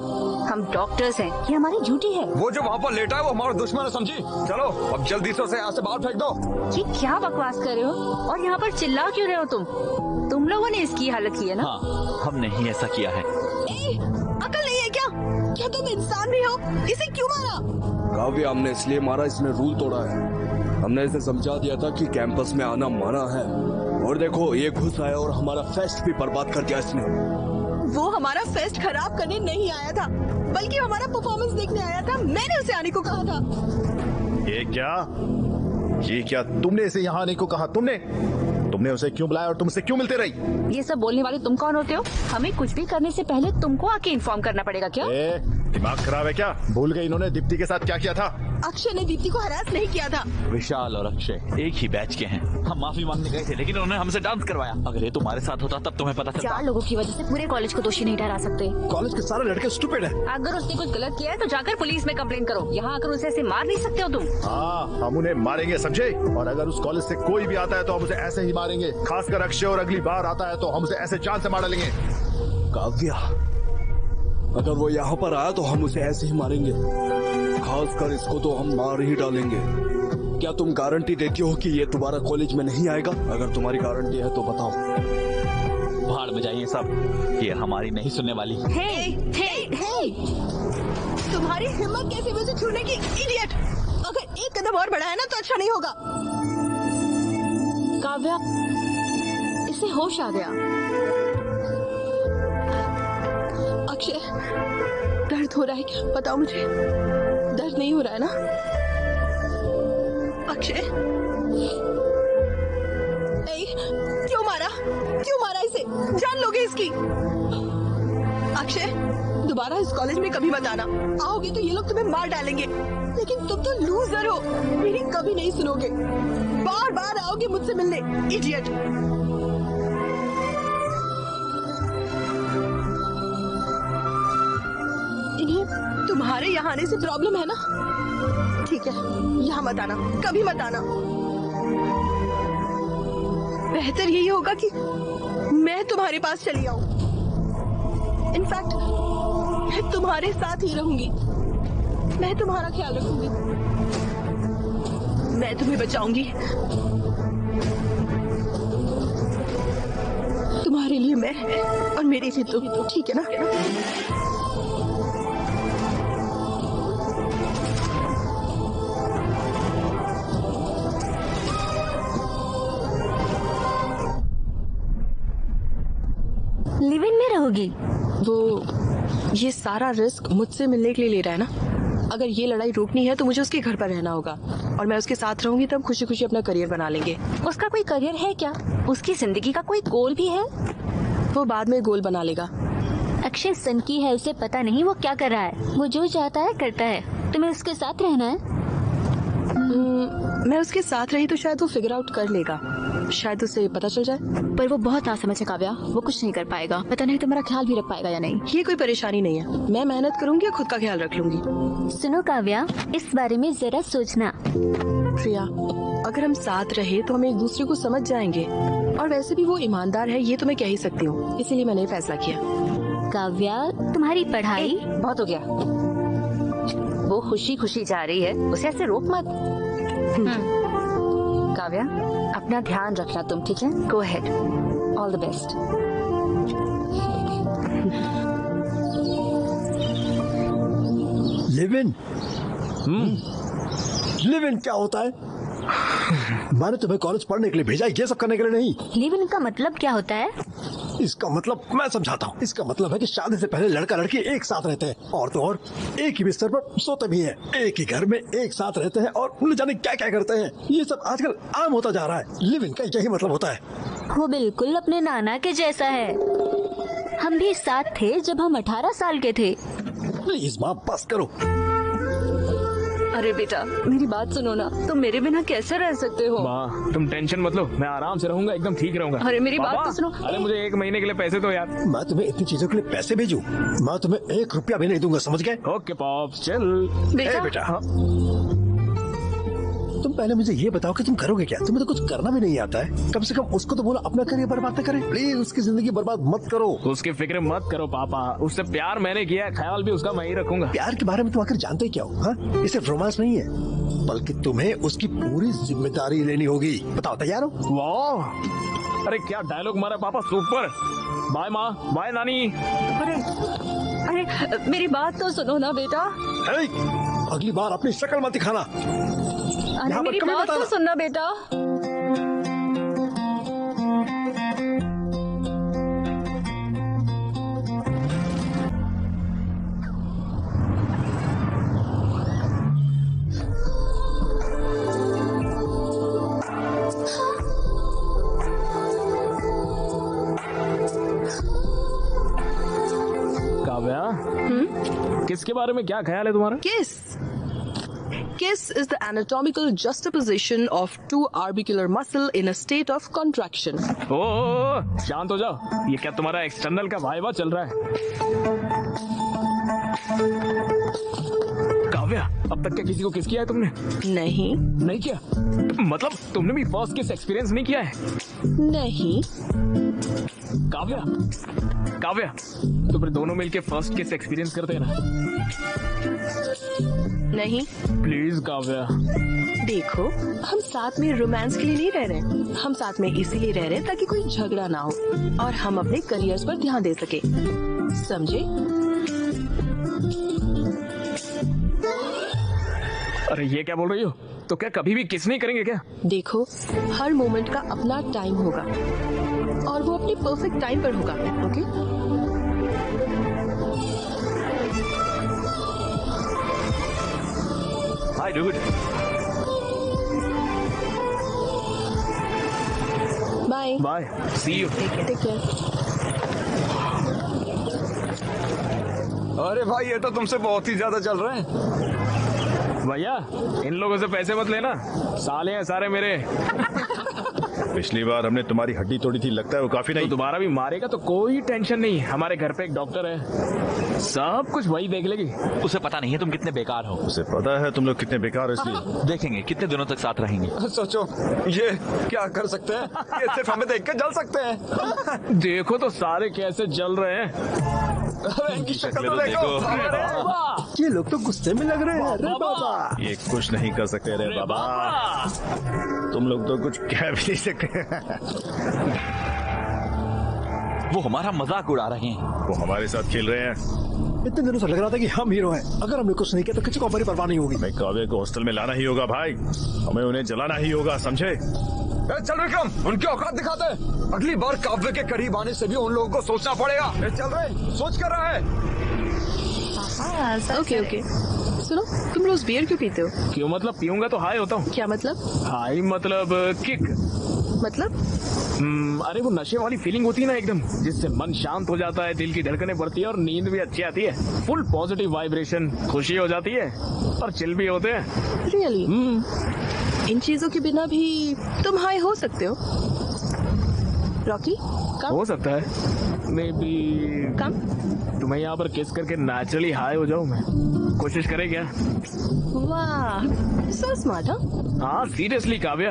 S6: हम डॉक्टर्स हैं, ये हमारी ड्यूटी है।
S3: वो जो वहाँ पर लेटा है वो हमारा दुश्मन है, समझी? चलो अब जल्दी से उसे यहाँ से बाहर फेंक दो।
S6: ये क्या बकवास कर रहे हो? और यहाँ पर चिल्ला क्यों रहे हो तुम लोगों ने इसकी हालत की है ना?
S9: हाँ, हमने ही ऐसा किया है।
S12: अकल नहीं है क्या? क्या तुम इंसान भी हो? इसे क्यों मारा?
S8: काव्य, हमने इसलिए मारा, इसने रूल तोड़ा है। हमने इसे समझा दिया था कि कैंपस में आना मना है, और देखो ये घुस आया और हमारा फेस्ट भी बर्बाद कर दिया इसने।
S12: वो हमारा फेस्ट खराब करने नहीं आया था, बल्कि हमारा परफॉर्मेंस देखने आया था। मैंने उसे आने को कहा था।
S13: ये क्या तुमने इसे यहाँ आने को कहा? तुमने उसे क्यों बुलाया और तुमसे क्यों मिलते रही?
S6: ये सब बोलने वाले तुम कौन होते हो? हमें कुछ भी करने से पहले तुमको आके इन्फॉर्म करना पड़ेगा क्या?
S13: दिमाग खराब है क्या? भूल गई इन्होंने दीप्ति के साथ क्या किया था?
S12: अक्षय ने दीप्ति को हरास नहीं किया था।
S9: विशाल और अक्षय एक ही बैच के हैं। हम माफी मांगने गए थे, लेकिन उन्होंने हमसे डांस करवाया। अगर ये तुम्हारे साथ होता तब तुम्हें पता चलता।
S6: 4 लोगों की वजह से पूरे कॉलेज को दोषी नहीं ठहरा सकते।
S4: कॉलेज के सारे लड़के स्टूपिड हैं।
S6: अगर उसने कुछ गलत किया है तो जाकर पुलिस में कंप्लेन करो। यहाँ आकर उसे ऐसे मार नहीं सकते हो तुम।
S13: हाँ, हम उन्हें मारेंगे, समझे? और अगर उस कॉलेज से कोई भी आता है तो हम उसे ऐसे ही मारेंगे। खासकर अक्षय, और अगली बार आता है तो हम उसे ऐसे जान से मार डालेंगे।
S8: काव्या, अगर वो यहाँ पर आया तो हम उसे ऐसे ही मारेंगे। खासकर इसको तो हम मार ही डालेंगे। क्या तुम गारंटी देती हो कि ये तुम्हारा कॉलेज में नहीं आएगा? अगर तुम्हारी गारंटी है तो बताओ।
S9: भाड़ में जाइए सब, ये हमारी नहीं सुनने वाली।
S12: हे! तुम्हारी हिम्मत कैसे मुझे छूने की, इडियट! अगर एक कदम और बढ़ाया ना तो अच्छा नहीं होगा।
S6: काव्या, इसे होश आ गया।
S12: अक्षय, दर्द हो रहा है क्या? बताओ मुझे, दर्द नहीं हो रहा है ना? अक्षय, क्यों मारा इसे? जान लोगे इसकी। अक्षय, दोबारा इस कॉलेज में कभी मत आना। आओगे तो ये लोग तुम्हें मार डालेंगे। लेकिन तुम तो लूजर हो, मेरी कभी नहीं सुनोगे। बार बार आओगे मुझसे मिलने, इडियट। इन्हें तुम्हारे यहाँ आने से प्रॉब्लम है ना? ठीक है, यहाँ मत आना, कभी मत आना। बेहतर यही होगा कि मैं तुम्हारे पास चली आऊं। इनफैक्ट मैं तुम्हारे साथ ही रहूंगी। मैं तुम्हारा ख्याल रखूंगी। मैं तुम्हें बचाऊंगी। तुम्हारे लिए मैं और मेरे लिए तुम, ठीक है ना?
S6: लिव इन में रहोगी?
S12: वो ये सारा रिस्क मुझसे मिलने के लिए ले रहा है ना? अगर ये लड़ाई रोकनी है तो मुझे उसके घर पर रहना होगा, और मैं उसके साथ रहूंगी तब खुशी खुशी अपना करियर बना लेंगे।
S6: उसका कोई करियर है क्या? उसकी जिंदगी का कोई गोल भी है?
S12: वो बाद में गोल बना लेगा।
S6: अक्षय सनकी है, उसे पता नहीं वो क्या कर रहा है। वो जो चाहता है करता है। तुम्हें उसके साथ रहना है?
S12: मैं उसके साथ रही तो शायद वो फिगर आउट कर लेगा। शायद उसे पता चल जाए।
S6: पर वो बहुत नासमझ है काव्या, वो कुछ नहीं कर पाएगा। पता नहीं तुम्हारा ख्याल भी रख पाएगा या नहीं।
S12: ये कोई परेशानी नहीं है, मैं मेहनत करूंगी और खुद का ख्याल रख लूंगी।
S6: सुनो काव्या, इस बारे में जरा सोचना।
S12: प्रिया, अगर हम साथ रहे तो हम एक दूसरे को समझ जाएंगे, और वैसे भी वो ईमानदार है, ये तो मैं कह ही सकती हूँ। इसीलिए मैंने फैसला किया।
S6: काव्या, तुम्हारी पढ़ाई
S10: बहुत हो गया। वो खुशी खुशी जा रही है, उसे ऐसे रोक मत। काव्या, अपना ध्यान रखना तुम, ठीक है? Go ahead, all the best.
S4: Live in क्या होता है? मैंने तुम्हें कॉलेज पढ़ने के लिए भेजा, ये सब करने के लिए नहीं।
S6: लिव इन का मतलब क्या होता है?
S4: इसका मतलब मैं समझाता हूँ। इसका मतलब है कि शादी से पहले लड़का लड़की एक साथ रहते हैं, और तो और एक ही बिस्तर पर सोते भी हैं, एक ही घर में एक साथ रहते हैं और न जाने क्या क्या करते हैं। ये सब आजकल आम होता जा रहा है। लिव इन का यही मतलब होता है।
S6: वो बिल्कुल अपने नाना के जैसा है। हम भी साथ थे जब हम 18 साल के थे।
S4: प्लीज माँ बस करो।
S12: अरे बेटा मेरी बात सुनो ना, तुम मेरे बिना कैसे रह सकते हो?
S5: माँ तुम टेंशन मत लो, मैं आराम से रहूंगा, एकदम ठीक रहूंगा।
S12: अरे मेरी बात
S5: पापा,
S12: तो सुनो।
S5: अरे मुझे 1 महीने के लिए पैसे दो यार।
S4: मैं तुम्हें इतनी चीजों के लिए पैसे भेजूं? मैं तुम्हें 1 रुपया भी नहीं दूंगा, समझ गए?
S5: ओके पॉप चल।
S12: बेटा
S4: हाँ। तुम पहले मुझे ये बताओ कि तुम करोगे क्या? तुम्हें तो कुछ करना भी नहीं आता है। कम से कम उसको तो बोलो अपना करियर बर्बाद न करे। प्लीज उसकी जिंदगी बर्बाद मत करो।
S5: उसकी फिक्र मत करो पापा, उससे प्यार मैंने किया है, ख्याल भी उसका मैं ही रखूंगा।
S4: प्यार के बारे में तुम आखिर जानते ही क्या हो? हाँ? ये सिर्फ रोमांस नहीं है, बल्कि तुम्हें उसकी पूरी जिम्मेदारी लेनी होगी। बताओ तैयार हो?
S5: वाह अरे क्या डायलॉग मारा पापा, सुपर। बाय माँ, बाय नानी।
S12: अरे मेरी बात तो सुनो ना बेटा।
S4: अगली बार अपनी शक्ल मत दिखाना।
S12: अरे मेरी बात तो सुनना बेटा।
S5: काव्या, किसके बारे में क्या ख्याल है तुम्हारा?
S12: Kiss is the anatomical juxtaposition of 2 orbicular muscle in a state of contraction.
S5: ओ, शांत हो जाओ, ये क्या तुम्हारा एक्सटर्नल का वाइवा चल रहा है? काव्या, अब तक क्या किसी को किस किया है तुमने?
S12: नहीं
S5: किया? मतलब तुमने भी फर्स्ट किस एक्सपीरियंस नहीं किया है?
S12: नहीं।
S5: काव्या, तुम दोनों मिलके फर्स्ट किस एक्सपीरियंस करते हैं ना?
S12: नहीं।
S5: प्लीज काव्या।
S12: देखो हम साथ में रोमांस के लिए नहीं रह रहे, हम साथ में इसीलिए रह रहे ताकि कोई झगड़ा ना हो और हम अपने करियर्स पर ध्यान दे सके, समझे?
S5: अरे ये क्या बोल रही हो? तो क्या कभी भी किस नहीं करेंगे क्या?
S12: देखो हर मोमेंट का अपना टाइम होगा और वो अपने परफेक्ट टाइम पर होगा। Okay?
S9: Hi, dude.
S12: Bye.
S5: Bye, see you.
S12: Take care.
S3: अरे भाई ये तो तुमसे बहुत ही ज्यादा चल रहे हैं।
S5: भैया इन लोगों से पैसे मत लेना, साले हैं सारे मेरे।
S11: पिछली बार हमने तुम्हारी हड्डी तोड़ी थी, लगता है वो काफी नहीं।
S5: तो दोबारा भी मारेगा तो कोई टेंशन नहीं, हमारे घर पे एक डॉक्टर है, सब कुछ वही देख लेगी।
S9: उसे पता नहीं है तुम कितने बेकार हो।
S11: उसे पता है तुम लोग कितने बेकार हो, इसलिए
S9: देखेंगे कितने दिनों तक साथ रहेंगे।
S3: सोचो ये क्या कर सकते हैं, ये सिर्फ हमें देख के जल सकते हैं।
S5: देखो तो सारे कैसे जल रहे हैं।
S3: अरे इनकी शक्ल तो
S9: देखो।
S3: देखो।
S4: ये लोग तो गुस्से में लग रहे हैं। अरे बाबा,
S11: ये कुछ नहीं कर सकते। रे बाबा, तुम लोग तो कुछ कह भी नहीं सकते।
S9: वो हमारा मजाक उड़ा रहे हैं।
S11: वो हमारे साथ खेल रहे हैं।
S4: इतने दिनों से लग रहा था कि हम हीरो हैं। अगर हमने कुछ नहीं किया तो किसी को हमारी परवाह नहीं होगी।
S11: हमें काव्य को हॉस्टल में लाना ही होगा भाई, हमें उन्हें जलाना ही होगा, समझे?
S3: चल विक्रम, उनकी औकात दिखाते हैं। अगली बार काव्य के करीब आने से भी उन लोगों को सोचना पड़ेगा। चल रहे, सोच कर रहा है।
S12: ओके सुनो, तुम रोज बियर क्यों पीते हो?
S5: क्यों मतलब? पीऊंगा तो हाई होता हूँ।
S12: क्या मतलब?
S5: हाई मतलब किक।
S12: मतलब?
S5: अरे वो नशे वाली फीलिंग होती है ना एकदम, जिससे मन शांत हो जाता है, दिल की धड़कनें बढ़ती है और नींद भी अच्छी आती है। फुल पॉजिटिव वाइब्रेशन, खुशी हो जाती है और चिल भी होते हैं।
S12: रियली? इन चीजों के बिना भी तुम हाई हो सकते हो? रॉकी कम?
S5: हो सकता है, मे बी
S12: कम।
S5: तुम्हें यहाँ पर किस करके नेचुरली हाई हो जाऊँ मैं। कोशिश करे क्या?
S12: वाह, सो स्मार्ट।
S5: हाँ सीरियसली काव्या,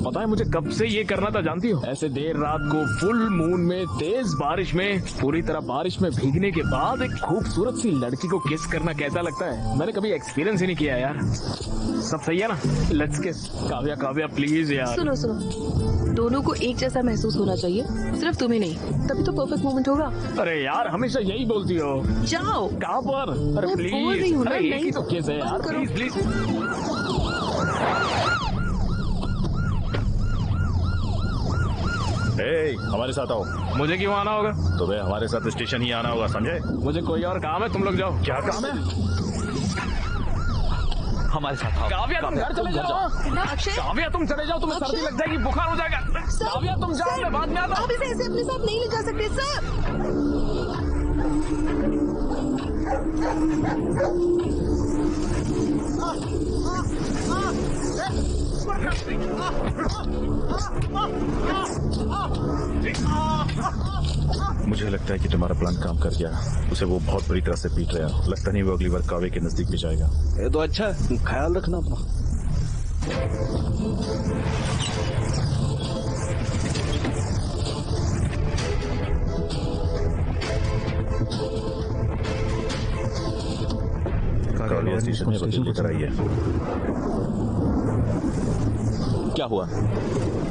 S5: पता है मुझे कब से ये करना था जानती हो? ऐसे देर रात को फुल मून में, तेज बारिश में, पूरी तरह बारिश में भीगने के बाद एक खूबसूरत सी लड़की को किस करना कैसा लगता है, मैंने कभी एक्सपीरियंस ही नहीं किया यार। सब सही है ना? लेट्स किस। काव्या प्लीज यार।
S12: सुनो, दोनों को एक जैसा महसूस होना चाहिए, सिर्फ तुम्हें नहीं, तभी तो परफेक्ट मोमेंट होगा।
S5: अरे यार हमेशा यही बोलती हो।
S12: जाओ।
S5: कहाँ पर? अरे
S12: मैं
S5: प्लीज।
S12: बोल रही हूँ ना,
S5: अरे एक ही
S12: नहीं
S5: तो केस है यार, प्लीज।
S11: हमारे साथ आओ।
S5: मुझे क्यों आना होगा?
S11: तुम्हें हमारे साथ स्टेशन ही आना होगा, समझे?
S5: मुझे कोई और काम है, तुम लोग जाओ।
S11: क्या काम है?
S9: हमारे साथ आओ।
S5: काव्या तुम घर चले जाओ। काव्या तुम चले जाओ, तुम्हें सर्दी लग जाएगी, बुखार हो जाएगा। काव्या तुम जाओ, मैं बाद में आता हूँ।
S12: आप इसे ऐसे अपने साथ नहीं ले जा सकते सर।
S11: मुझे लगता है कि तुम्हारा प्लान काम कर गया। उसे वो बहुत बुरी तरह से पीट रहा है। लगता नहीं वो अगली बार काव्य के नजदीक भी जाएगा।
S8: ये तो अच्छा है, ख्याल रखना अपना।
S11: काव्य स्टेशन में वकील लेकर आई है।
S9: क्या हुआ?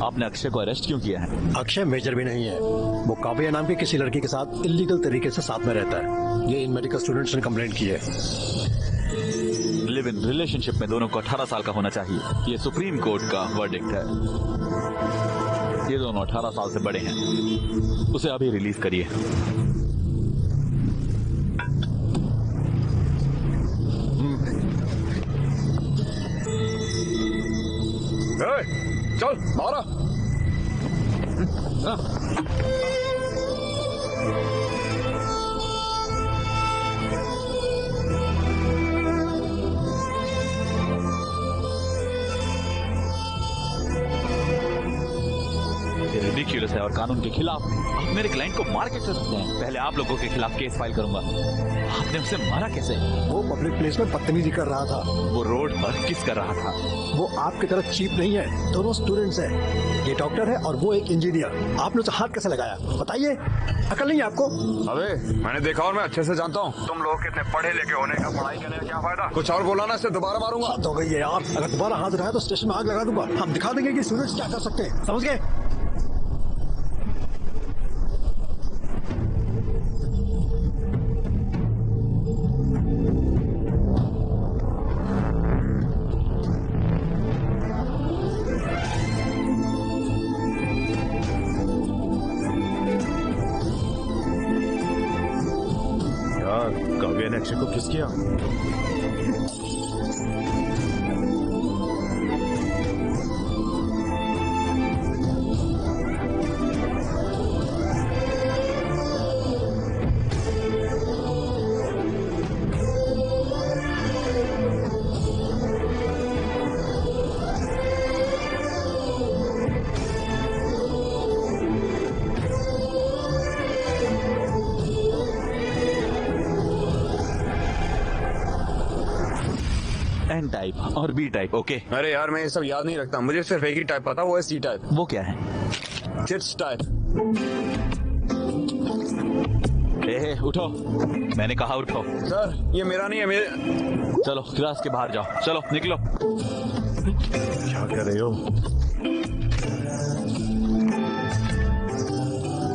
S9: आपने अक्षय को अरेस्ट क्यों किया है?
S4: अक्षय मेजर भी नहीं है। वो काव्या नाम की किसी लड़की के साथ इलीगल तरीके से साथ में रहता है। ये इन मेडिकल स्टूडेंट्स ने कंप्लेंट की है।
S9: लिव इन रिलेशनशिप में दोनों को 18 साल का होना चाहिए। ये सुप्रीम कोर्ट का वर्डिक्ट है। ये दोनों 18 साल से बड़े हैं। उसे अभी रिलीज करिए।
S3: चल मारा।
S9: ये रिडिक्यूलस है और कानून के खिलाफ। आप मेरे क्लाइंट को मार कैसे सकते हैं? पहले आप लोगों के खिलाफ केस फाइल करूंगा। आपने उसे मारा कैसे?
S4: वो पब्लिक प्लेस में बदतमीजी कर रहा था।
S9: वो रोड पर किस कर रहा था?
S4: वो आपकी तरफ चीप नहीं है। दोनों स्टूडेंट्स हैं। ये डॉक्टर है और वो एक इंजीनियर। आपने उसे हाथ कैसे लगाया बताइए? अकल नहीं है आपको?
S3: अबे मैंने देखा और मैं अच्छे से जानता हूँ। तुम लोग कितने पढ़े लिखे होने का, पढ़ाई करने का क्या फायदा? कुछ और बोला ना, इससे दोबारा मारूंगा।
S4: हद हो गई है यार। अगर दोबारा हाथ उठाया तो स्टेशन में आग लगा दूंगा। हम दिखा देंगे कि स्टूडेंट्स क्या कर सकते हैं। समझ गए?
S11: काव्या ने अक्षय को किस किया?
S9: एन टाइप और बी टाइप। ओके।
S3: अरे यार मैं ये सब याद नहीं रखता। मुझे सिर्फ एक ही टाइप पता, वो है सी टाइप।
S9: वो क्या है?
S3: Kids type.
S9: उठो, मैंने कहा उठो।
S3: सर ये मेरा नहीं है, मेरे।
S9: चलो क्लास के बाहर जाओ। चलो निकलो।
S11: क्या कर रहे हो?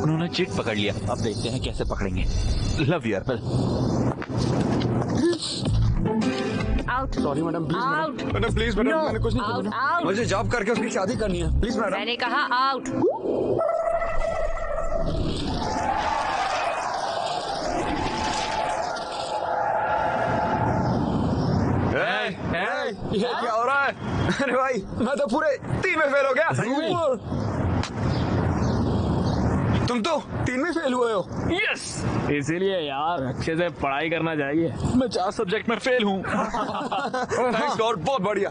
S9: उन्होंने चिट पकड़ लिया। अब देखते हैं कैसे पकड़ेंगे। Love you Apple.
S6: Out.
S3: Sorry madam, please
S6: out.
S3: Madam, please madam,
S6: No,
S3: मैंने कुछ नहीं
S6: out,
S3: किया।
S6: out.
S3: मुझे जॉब करके उसकी शादी करनी है, प्लीज मैडम।
S6: मैंने कहा आउट।
S3: ये क्या हो रहा है? अरे भाई मैं तो पूरे 3 में फेल हो गया। तुम तो 3 में फेल हुए हो।
S5: यस, इसीलिए यार अच्छे से पढ़ाई करना चाहिए।
S9: मैं 4 सब्जेक्ट में फेल हूँ।
S3: थैंक्स गॉड, बहुत बढ़िया।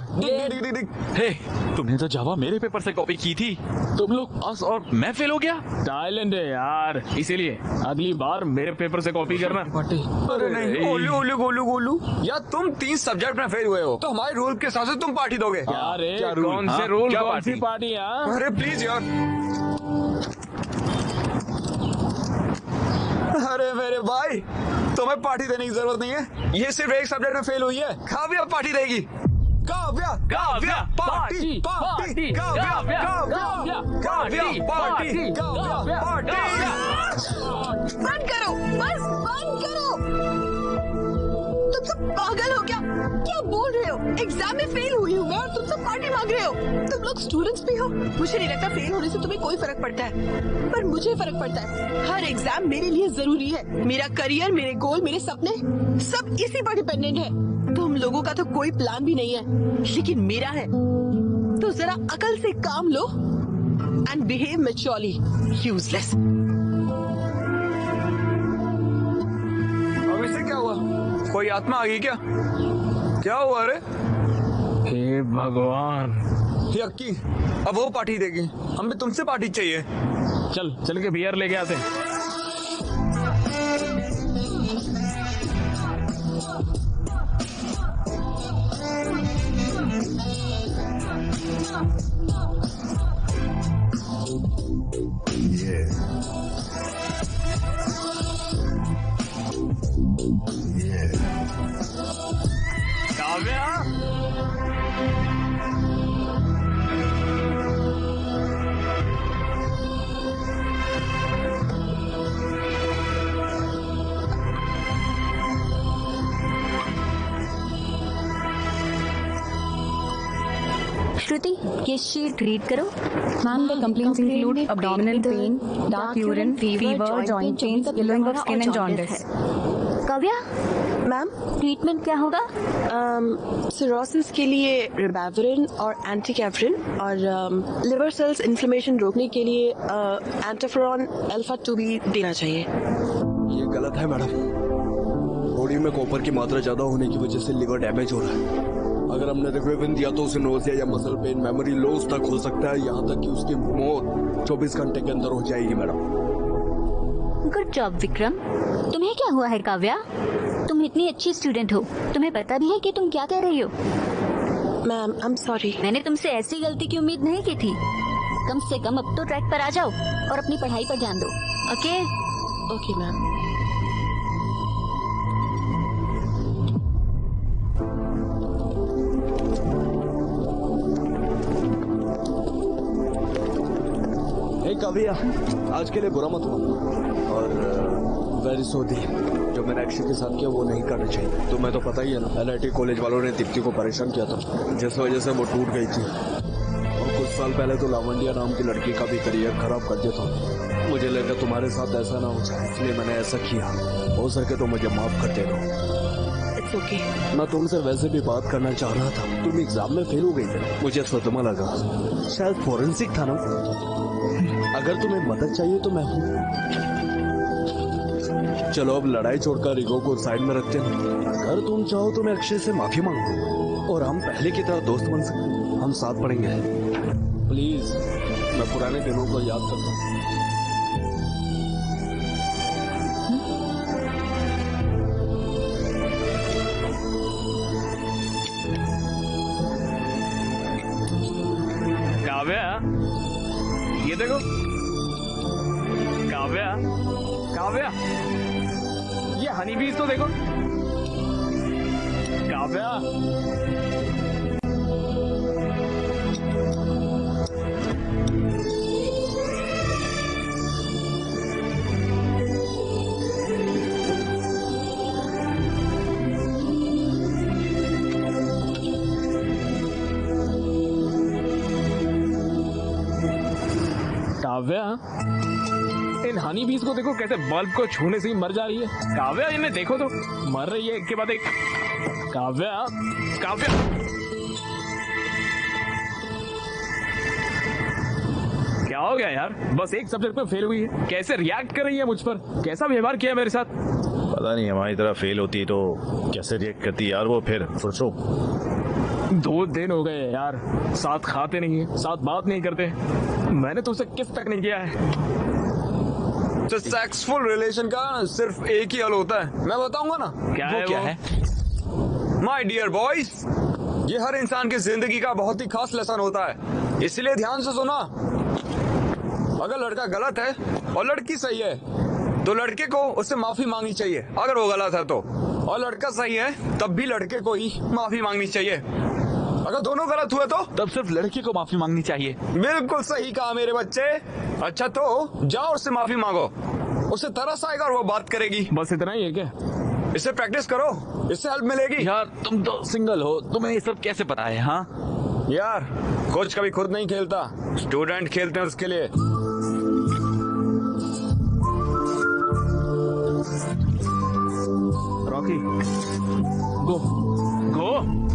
S9: हे, तुमने तो जावा मेरे पेपर से कॉपी की थी। तुम लोग पास और मैं फेल हो गया।
S5: टैलेंट है यार, इसीलिए अगली बार मेरे पेपर से कॉपी करना।
S3: अरे नहीं, ओलू ओलू गोलू गोलू। यार तुम 3 सब्जेक्ट में फेल हुए हो तो हमारे रूल के हिसाब से तुम पार्टी दोगे।
S5: अरे
S9: क्या रूल?
S5: कौन से
S9: हाँ?
S5: रूल,
S9: क्या
S5: कौन
S9: पार्टी?
S5: सी पार्टी?
S3: अरे प्लीज यार। अरे मेरे भाई, तुम्हें पार्टी देने की जरूरत नहीं है। ये सिर्फ एक सब्जेक्ट में फेल हुई है। काव्या पार्टी देगी। Kavya Kavya party party Kavya Kavya Kavya party Kavya party.
S12: बंद करो, बस बंद करो। तुम सब पागल हो क्या? क्या बोल रहे हो? एग्जाम में फेल हुई हूँ मैं और तुम सब पार्टी मांग रहे हो। तुम लोग स्टूडेंट्स भी हो। मुझे नहीं लगता फेल होने से तुम्हें कोई फर्क पड़ता है, पर मुझे फर्क पड़ता है। हर एग्जाम मेरे लिए जरूरी है। मेरा करियर, मेरे गोल, मेरे सपने सब इसी पर डिपेंडेंट है। तुम लोगों का तो कोई प्लान भी नहीं है, लेकिन मेरा है। तो जरा अकल से काम लो एंड बिहेव मैच्योरली। यूजलेस।
S3: अब इसे क्या हुआ? कोई आत्मा आ गई क्या? क्या हुआ रे?
S5: हे भगवान।
S3: यक्की, अब वो पार्टी देगी, हम भी तुमसे पार्टी चाहिए।
S5: चल के बियर लेके आते हैं। काव्या,
S6: श्रुति, ये शीट रीड करो। Ma'am, the complaints include abdominal pain, dark urine, fever, joint pains, yellowing of skin and jaundice. Kavya
S12: ma'am,
S6: treatment क्या होगा?
S12: सिरोसिस के लिए रिबाविरिन और एंटीकैफ्रिन और लिवर सेल्स इन्फ्लेमेशन रोकने के लिए एंटोफेरॉन अल्फा 2 भी देना चाहिए।
S8: ये गलत है मैडम। बॉडी में कॉपर की मात्रा ज्यादा होने की वजह से लिवर डैमेज हो रहा है। अगर हमने रिबाविरिन दिया तो उसे नोजिया या मसल पेन, मेमोरी लॉस तक हो सकता है, यहाँ तक कि उसकी मौत 24 घंटे के अंदर हो जाएगी मैडम।
S6: Good job Vikram. तुम्हें क्या हुआ है काव्या? तुम इतनी अच्छी स्टूडेंट हो, तुम्हें पता भी है कि तुम क्या कह रही हो?
S12: Ma'am, I am sorry.
S6: मैंने तुमसे ऐसी गलती की उम्मीद नहीं की थी। कम से कम अब तो ट्रैक पर आ जाओ और अपनी पढ़ाई पर ध्यान दो। ओके?
S12: Okay ma'am.
S8: काव्या, आज के लिए बुरा मत मानो और वेरी सॉरी। जो मैंने अक्षय के साथ किया वो नहीं करना चाहिए। तुम्हें तो पता ही है ना, LIT कॉलेज वालों ने दीप्ति को परेशान किया था, जिस वजह से वो टूट गई थी। और कुछ साल पहले तो लावंडिया नाम की लड़की का भी करियर खराब कर दिया था। मुझे लगा तुम्हारे साथ ऐसा ना हो जाए, इसलिए मैंने ऐसा किया। हो सके तो मुझे माफ कर दे दो।
S12: It's okay.
S8: मैं तुमसे वैसे भी बात करना चाह रहा था। तुम एग्जाम में फेल हो गई थी, मुझे सदमा लगा। शायद फॉरेंसिक था ना। अगर तुम्हें मदद चाहिए तो मैं हूँ। चलो अब लड़ाई छोड़कर ईगो को साइड में रखते हैं। अगर तुम चाहो तो मैं अक्षय से माफी मांगू और हम पहले की तरह दोस्त बन सकते। हम साथ पढ़ेंगे। प्लीज, मैं पुराने दिनों को याद करता हूँ।
S5: काव्या, ये देखो। काव्या, काव्या, ये हनी बीज तो देखो। काव्या, काव्या, इन हनी बीज को देखो कैसे बल्ब को छूने से ही मर जा रही है। काव्या, इन्हें देखो तो, मर रही है एक के बाद एक। काव्या, काव्या, क्या हो गया यार? बस एक सब्जेक्ट में फेल हुई है, कैसे रिएक्ट कर रही है मुझ पर? कैसा व्यवहार किया मेरे साथ?
S11: पता नहीं, हमारी तरह फेल होती है तो कैसे रिएक्ट करती है यार वो। फिर सोचो,
S5: 2 दिन हो गए यार, साथ खाते नहीं है, साथ बात नहीं करते। मैंने तुमसे किस तक नहीं किया है।
S3: तो सेक्सफुल रिलेशन का सिर्फ एक ही हल होता है, मैं बताऊंगा ना।
S5: क्या
S3: वो
S5: है
S3: क्या
S5: वो?
S3: है? माय डियर बॉयज, ये हर इंसान की जिंदगी का बहुत ही खास लेसन होता है, इसलिए ध्यान से सुना। अगर लड़का गलत है और लड़की सही है तो लड़के को उससे माफी मांगनी चाहिए अगर वो गलत है तो, और लड़का सही है तब भी लड़के को ही माफी मांगनी चाहिए। अगर दोनों गलत हुए तो
S9: तब सिर्फ लड़के को माफी मांगनी चाहिए।
S3: बिल्कुल सही कहा मेरे बच्चे। अच्छा तो जाओ उससे माफी मांगो, उसे तरस आएगा और वो बात करेगी।
S5: बस इतना ही है क्या?
S3: इससे प्रैक्टिस करो, इससे हेल्प मिलेगी।
S9: यार तुम तो सिंगल हो, तुम्हें ये सब कैसे पता है? हाँ
S3: यार कोच कभी खुद नहीं खेलता, स्टूडेंट खेलते हैं उसके लिए।
S5: रॉकी गो गो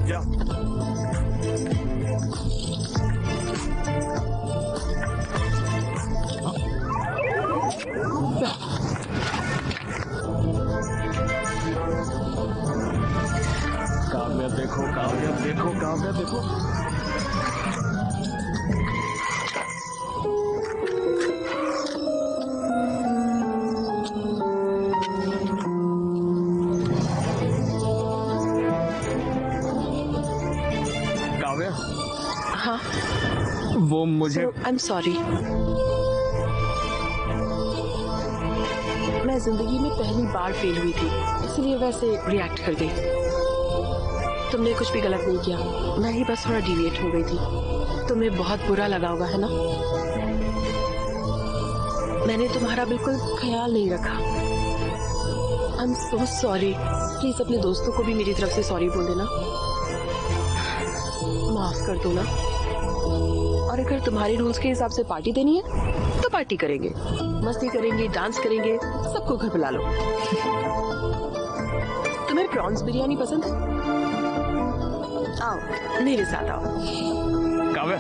S5: जा। काव्या देखो, काव्या देखो, काव्या देखो। काव्या,
S12: हाँ
S5: वो मुझे
S12: आई एम सॉरी। मैं जिंदगी में पहली बार फेल हुई थी, इसलिए वैसे रिएक्ट कर गई। तुमने कुछ भी गलत नहीं किया, मैं ही बस थोड़ा डिविएट हो गई थी। तुम्हें बहुत बुरा लगा होगा, है ना? मैंने तुम्हारा बिल्कुल ख्याल नहीं रखा। I am so sorry. Please अपने दोस्तों को भी मेरी तरफ से सॉरी बोल देना, माफ कर दो ना। और अगर तुम्हारे रूल्स के हिसाब से पार्टी देनी है तो पार्टी करेंगे, मस्ती करेंगे, डांस करेंगे, सबको घर बुला लो। तुम्हें प्रॉन्स बिरयानी पसंद है? आओ मेरे साथ आओ।
S5: काव्या,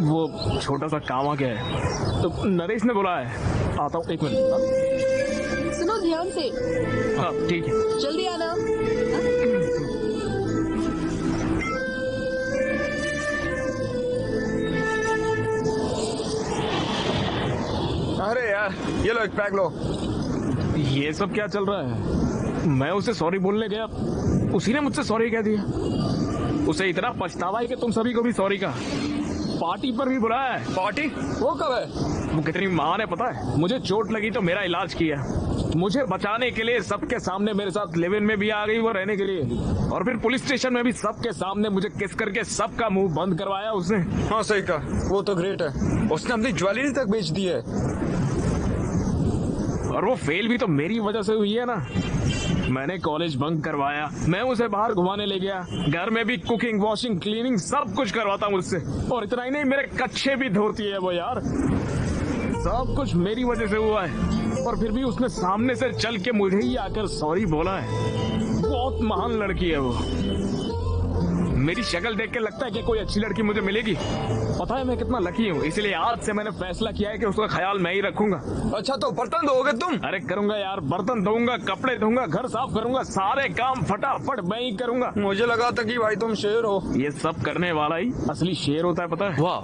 S5: वो छोटा सा काम आ गया है, तो नरेश ने बोला है। आता हूँ, एक मिनट।
S12: सुनो ध्यान से।
S5: हाँ ठीक है,
S12: जल्दी आना।
S3: अरे यार ये लो, एक पैक लो।
S5: ये सब क्या चल रहा है? मैं उसे सॉरी बोलने गया, उसी ने मुझसे सॉरी कह दिया। उसे इतना पछतावा है कि तुम सभी को भी सॉरी का। पार्टी पर भी बुलाया है।
S3: पार्टी? वो कब है?
S5: वो कितनी महान है पता है? मुझे चोट लगी तो मेरा इलाज किया, मुझे बचाने के लिए सबके सामने मेरे साथ लिव इन में भी आ गई वो रहने के लिए, और फिर पुलिस स्टेशन में भी सबके सामने मुझे किस करके सबका मुंह बंद करवाया उसने।
S3: हाँ सही कहा, वो तो ग्रेट है। उसने अपनी ज्वेलरी तक बेच दी है।
S5: और वो फेल भी तो मेरी वजह से हुई है ना। मैंने कॉलेज बंक करवाया, मैं उसे बाहर घुमाने ले गया, घर में भी कुकिंग, वॉशिंग, क्लीनिंग सब कुछ करवाता हूँ उससे। और इतना ही नहीं, मेरे कच्चे भी धोती है वो यार। सब कुछ मेरी वजह से हुआ है, और फिर भी उसने सामने से चल के मुझे ही आकर सॉरी बोला है। बहुत महान लड़की है वो। मेरी शक्ल देख के लगता है कि कोई अच्छी लड़की मुझे मिलेगी। पता है मैं कितना लकी हूँ, इसलिए आज से मैंने फैसला किया है कि उसका ख्याल मैं ही रखूंगा।
S3: अच्छा तो बर्तन धोगे तुम?
S5: अरे करूंगा यार, बर्तन धोऊंगा, कपड़े धोऊंगा, घर साफ करूंगा, सारे काम फटाफट मैं ही करूंगा।
S3: मुझे लगा था कि भाई तुम शेर हो।
S5: ये सब करने वाला ही असली शेर होता है, पता है?
S9: वाह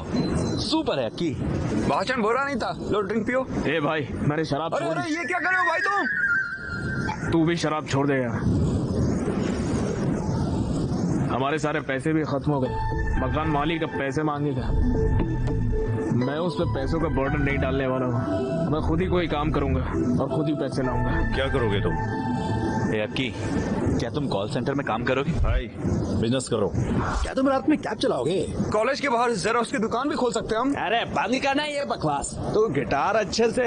S9: सुपर है की।
S3: भाषण बुरा नहीं था। लो ड्रिंक पियो।
S5: ए भाई मैंने शराब
S3: अरे
S5: छोड़
S3: अरे
S5: दी।
S3: ये क्या कर रहे हो भाई तुम?
S5: तू भी शराब छोड़ दे यार। हमारे सारे पैसे भी खत्म हो गए, मकान मालिक अब पैसे मांगेगा। मैं उस पे पैसों का बर्डन नहीं डालने वाला हूँ। मैं खुद ही कोई काम करूंगा और खुद ही पैसे लाऊंगा।
S11: क्या करोगे तुम?
S9: अक्की, क्या तुम कॉल सेंटर में काम करोगे?
S11: भाई बिजनेस करो।
S4: क्या तुम रात में कैब चलाओगे?
S3: कॉलेज के बाहर जेरोक्स की दुकान भी खोल सकते हैं हम।
S8: अरे बंद करना ये बकवास। तो गिटार अच्छे से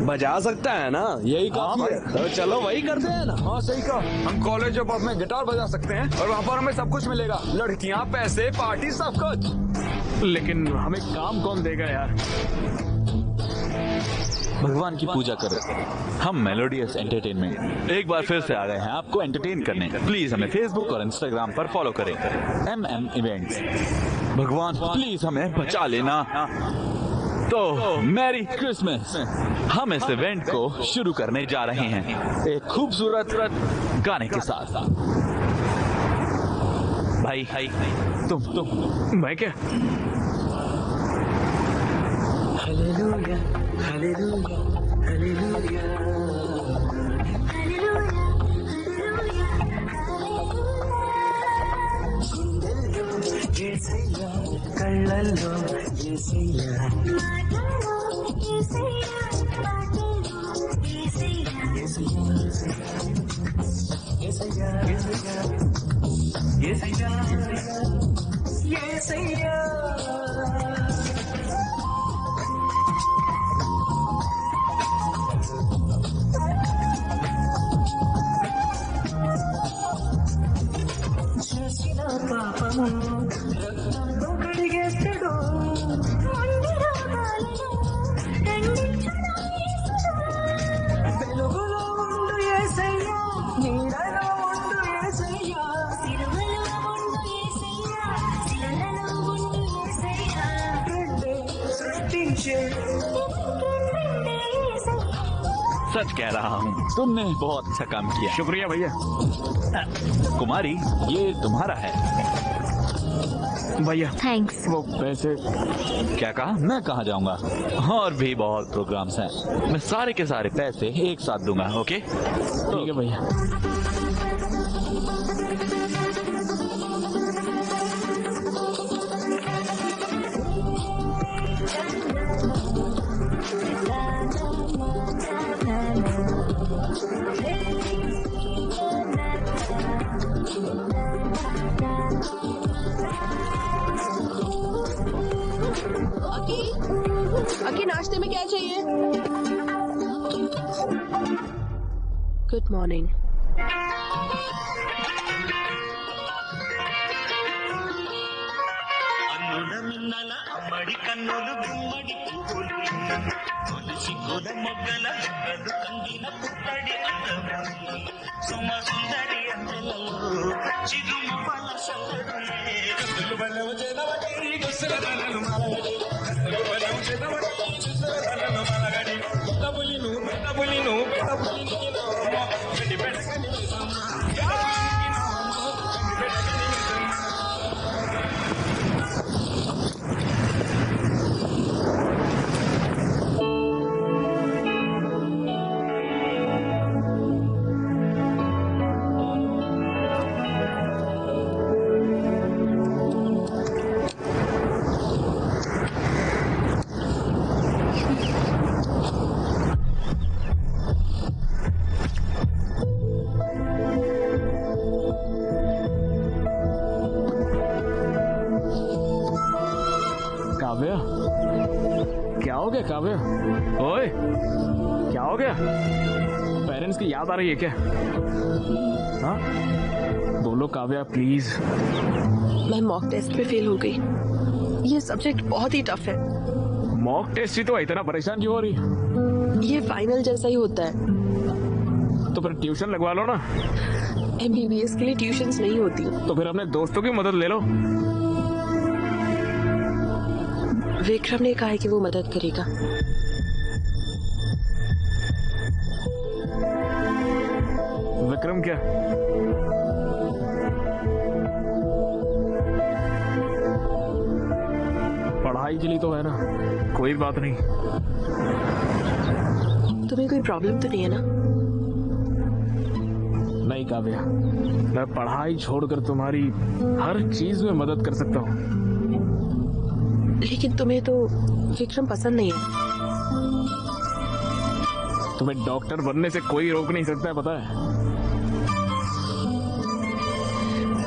S8: बजा सकता है ना, यही काफी है। तो चलो वही करते हैं ना।
S3: हाँ सही कहा, हम कॉलेज ऑफ में गिटार बजा सकते हैं और वहाँ पर हमें सब कुछ मिलेगा, लड़कियाँ, पैसे, पार्टी, सब कुछ।
S5: लेकिन हमें काम कौन देगा यार?
S9: भगवान की पूजा करो। हम मेलोडियस एंटरटेनमेंट एक बार फिर से आ गए हैं आपको एंटरटेन करने। प्लीज हमें फेसबुक और इंस्टाग्राम पर फॉलो करें, MM इवेंट्स। भगवान प्लीज हमें बचा लेना। तो मैरी क्रिसमस। हम इस इवेंट को शुरू करने जा रहे हैं एक खूबसूरत गाने के साथ। भाई तुम
S5: मैं क्या?
S2: Hallelujah, hallelujah, hallelujah. కళ్ళల్లో యేసయ్యా
S9: सच कह रहा हूँ, तुमने बहुत अच्छा काम किया।
S5: शुक्रिया भैया।
S9: कुमारी, ये तुम्हारा है।
S5: भैया
S6: थैंक्स।
S5: वो पैसे।
S9: क्या कहा? मैं कहाँ जाऊंगा? और भी बहुत प्रोग्राम्स हैं। मैं सारे के सारे पैसे एक साथ दूंगा। ओके?
S5: ठीक है भैया।
S12: अकी नाश्ते में क्या चाहिए? Good morning.
S5: काव्या, क्या हो गया काव्या? ओए, क्या हो गया? पेरेंट्स की याद आ रही है क्या? हाँ, बोलो काव्या प्लीज।
S12: मैं मॉक टेस्ट में फेल हो गई। ये सब्जेक्ट बहुत ही टफ है।
S5: मॉक टेस्ट ही तो इतना परेशान क्यों हो रही?
S12: ये फाइनल जैसा ही होता है।
S5: तो फिर ट्यूशन लगवा लो ना।
S12: MBBS के लिए ट्यूशंस नहीं होती।
S5: तो फिर अपने दोस्तों की मदद ले लो।
S12: विक्रम ने कहा है कि वो मदद करेगा।
S5: विक्रम क्या? पढ़ाई के लिए तो है ना, कोई बात नहीं।
S12: तुम्हें कोई प्रॉब्लम तो नहीं है ना?
S5: नहीं काव्या, मैं पढ़ाई छोड़कर तुम्हारी हर चीज में मदद कर सकता हूँ।
S12: लेकिन तुम्हें तो विक्रम पसंद नहीं है।
S5: तुम्हें डॉक्टर बनने से कोई रोक नहीं सकता है, पता है?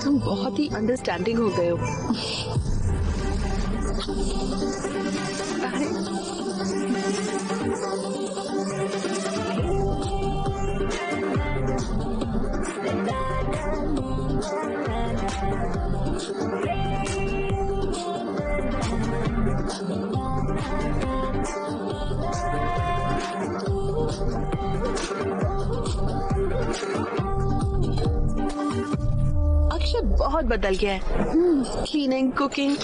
S12: तुम बहुत ही अंडरस्टैंडिंग हो गए हो। अक्षय बहुत बदल गया है। क्लीनिंग, कुकिंग,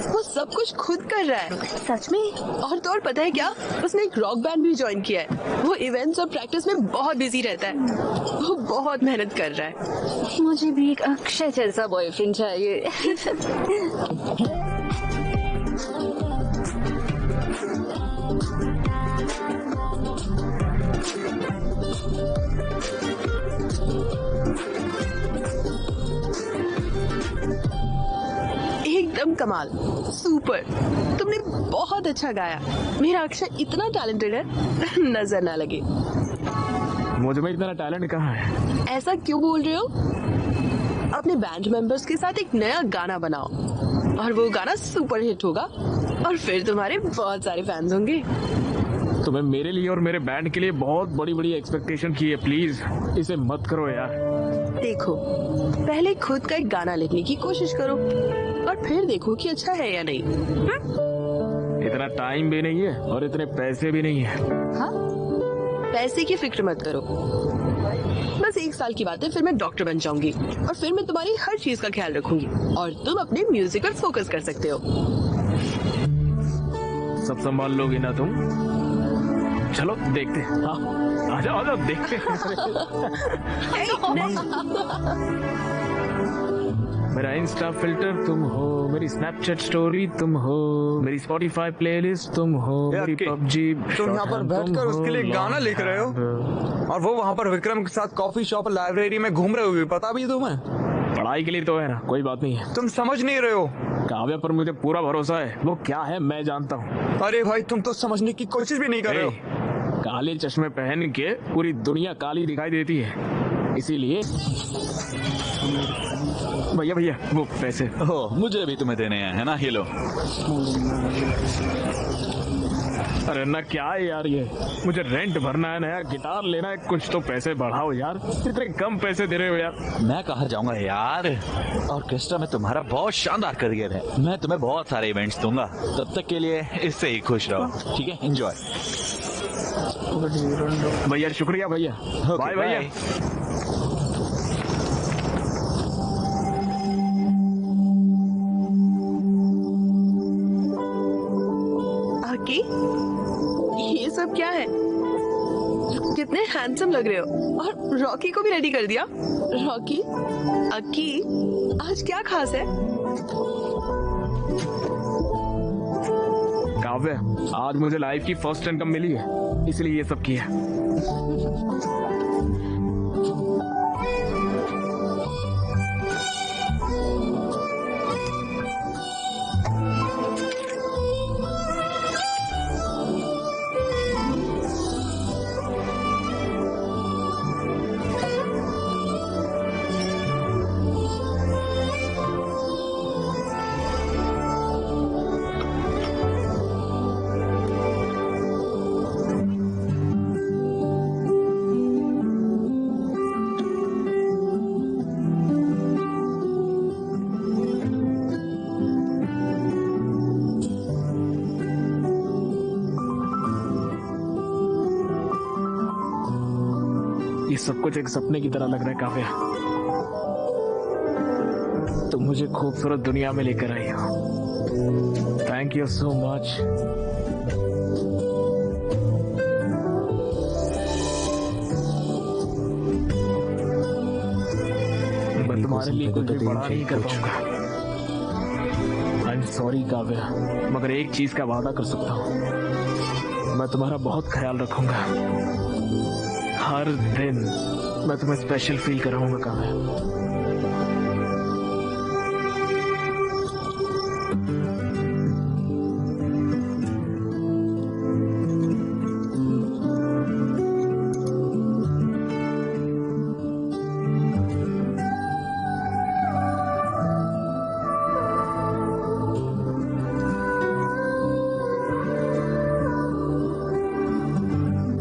S12: वो सब कुछ खुद कर रहा है।
S6: सच में?
S12: और तो और पता है क्या, उसने एक रॉक बैंड भी ज्वाइन किया है। वो इवेंट्स और प्रैक्टिस में बहुत बिजी रहता है। वो बहुत मेहनत कर रहा है।
S6: मुझे भी एक अक्षय जैसा बॉयफ्रेंड चाहिए।
S12: एकदम कमाल, सुपर। तुमने बहुत अच्छा गाया। मेरा अक्षय इतना टैलेंटेड है, नजर ना लगे।
S5: मुझ में इतना टैलेंट कहाँ है?
S12: ऐसा क्यों बोल रहे हो? अपने बैंड मेंबर्स के साथ एक नया गाना बनाओ और वो गाना सुपर हिट होगा और फिर तुम्हारे बहुत सारे फैंस होंगे।
S5: तुम्हें मेरे लिए और मेरे बैंड के लिए बहुत बड़ी बड़ी एक्सपेक्टेशन की है। प्लीज इसे मत करो यार।
S12: देखो, पहले खुद का एक गाना लिखने की कोशिश करो और फिर देखो कि अच्छा है या नहीं।
S5: इतना टाइम भी नहीं है और इतने पैसे भी नहीं है।
S12: हाँ? पैसे की फिक्र मत करो। बस 1 साल की बात है, फिर मैं डॉक्टर बन जाऊंगी और फिर मैं तुम्हारी हर चीज का ख्याल रखूंगी और तुम अपने म्यूजिक पर फोकस कर सकते हो।
S5: सब संभाल लोगे ना तुम? चलो देखते हैं। हाँ, आ जाओ देखते हैं। मेरा इंस्टा फिल्टर तुम हो, मेरी स्नैपचैट स्टोरी तुम हो, मेरी स्पॉटिफाई प्लेलिस्ट तुम हो, मेरी पबजी।
S3: तुम यहाँ पर बैठकर उसके लिए गाना लिख रहे हो और वो वहाँ पर विक्रम के साथ कॉफी शॉप लाइब्रेरी में घूम रहे हो, पता भी तुम्हें?
S5: पढ़ाई के लिए तो है ना, कोई बात नहीं है।
S3: तुम समझ नहीं रहे हो।
S5: काव्या पर मुझे पूरा भरोसा है, वो क्या है मैं जानता हूँ।
S3: अरे भाई तुम तो समझने की कोशिश भी नहीं कर रहे हो।
S5: काले चश्मे पहन के पूरी दुनिया काली दिखाई देती है, इसीलिए। भैया भैया वो पैसे।
S9: ओह, मुझे भी तुम्हें देने हैं, है ना? ये लो।
S5: अरे ना क्या है यार, ये मुझे रेंट भरना है, नया गिटार लेना है, कुछ तो पैसे बढ़ाओ यार, इतने कम पैसे दे रहे हो यार।
S9: मैं कहाँ जाऊंगा यार, ऑर्केस्ट्रा में तुम्हारा बहुत शानदार करियर है, मैं तुम्हें बहुत सारे इवेंट्स दूंगा, तब तक के लिए इससे ही खुश रहो, ठीक है? एंजॉय।
S5: भैया शुक्रिया भैया, बाय भैया।
S12: आकी, ये सब क्या है? कितने हैंडसम लग रहे हो, और रॉकी को भी रेडी कर दिया। रॉकी, अक्की, आज क्या खास है?
S5: काव्य, आज मुझे लाइफ की फर्स्ट इनकम मिली है, इसलिए ये सब किया। ये सब कुछ एक सपने की तरह लग रहा है काव्या, तुम मुझे खूबसूरत दुनिया में लेकर आई हो। Thank you so much. मैं तुम्हारे लिए कुछ भी बड़ा नहीं कर पाऊंगा। आई एम सॉरी काव्या, मगर एक चीज का वादा कर सकता हूँ, मैं तुम्हारा बहुत ख्याल रखूंगा। हर दिन मैं तुम्हें स्पेशल फील कराऊंगा काव्या।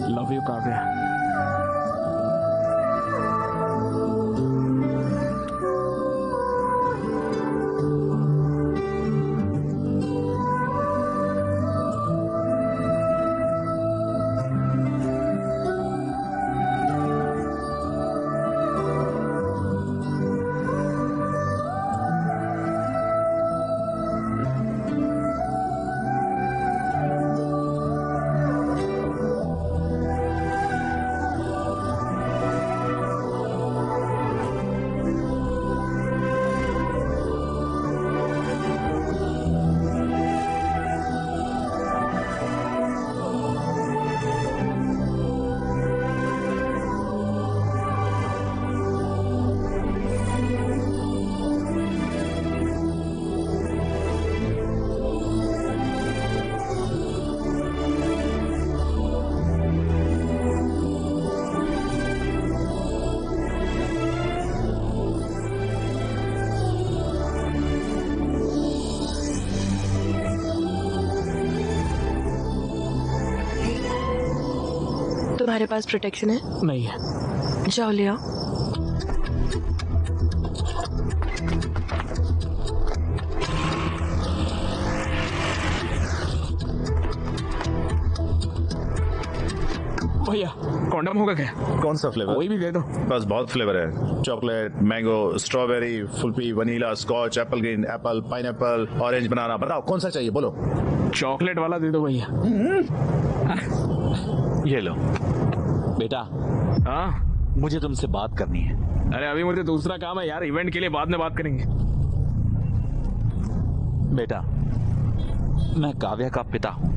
S5: Love you Kavya.
S12: तुम्हारे पास प्रोटेक्शन है?
S5: नहीं है।
S12: जाओ ले आओ।
S5: भैया कॉन्डम होगा क्या?
S11: कौन सा फ्लेवर?
S5: कोई भी दे दो।
S11: बस बहुत फ्लेवर है, चॉकलेट, मैंगो, स्ट्रॉबेरी, फुल्फी, vanilla, scotch, apple green, apple, pineapple, orange, banana. बताओ कौन सा चाहिए, बोलो।
S5: चॉकलेट वाला दे दो भैया।
S9: ये लो बेटा।
S5: हाँ,
S9: मुझे तुमसे बात करनी है।
S5: अरे अभी मुझे दूसरा काम है यार, इवेंट के लिए बाद में बात करेंगे।
S9: बेटा, मैं काव्या का पिता हूँ।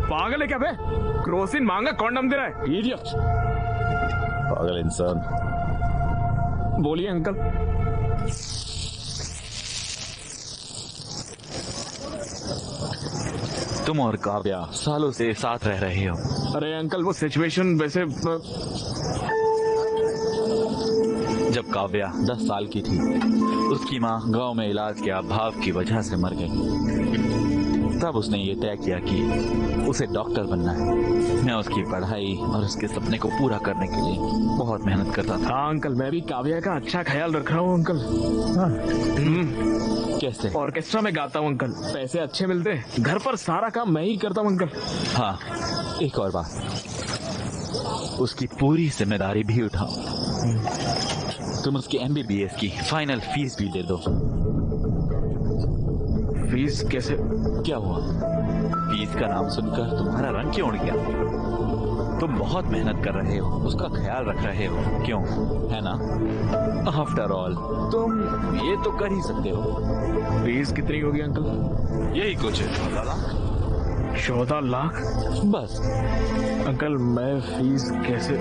S5: पागल है क्या बे? क्रोसिन मांगा कॉन्डम दे रहा है, इडियट।
S11: पागल इंसान।
S5: बोलिए अंकल।
S9: तुम और काव्या सालों से साथ रह रहे हो।
S5: अरे अंकल वो सिचुएशन वैसे
S9: जब काव्या 10 साल की थी, उसकी माँ गांव में इलाज के अभाव की वजह से मर गई। तब उसने ये तय किया कि उसे डॉक्टर बनना है। मैं उसकी पढ़ाई और उसके सपने को पूरा करने के लिए बहुत मेहनत करता था।
S5: हाँ अंकल, मैं भी काव्या का अच्छा ख्याल रख रहा हूँ अंकल।
S9: कैसे?
S5: ऑर्केस्ट्रा में गाता हूँ अंकल, पैसे अच्छे मिलते हैं। घर पर सारा काम मैं ही करता हूँ अंकल।
S9: हाँ, एक और बात, उसकी पूरी जिम्मेदारी भी उठाओ। तुम उसकी MBBS की फाइनल फीस भी दे दो।
S5: फीस कैसे?
S9: क्या हुआ? फीस का नाम सुनकर तुम्हारा रंग क्यों उड़ गया? तुम बहुत मेहनत कर रहे हो, उसका ख्याल रख रहे हो, क्यों? है ना? आफ्टर ऑल तुम ये तो कर ही सकते हो।
S5: फीस कितनी होगी अंकल?
S9: यही कुछ 14 लाख।
S5: 14 लाख?
S9: बस।
S5: अंकल मैं फीस कैसे?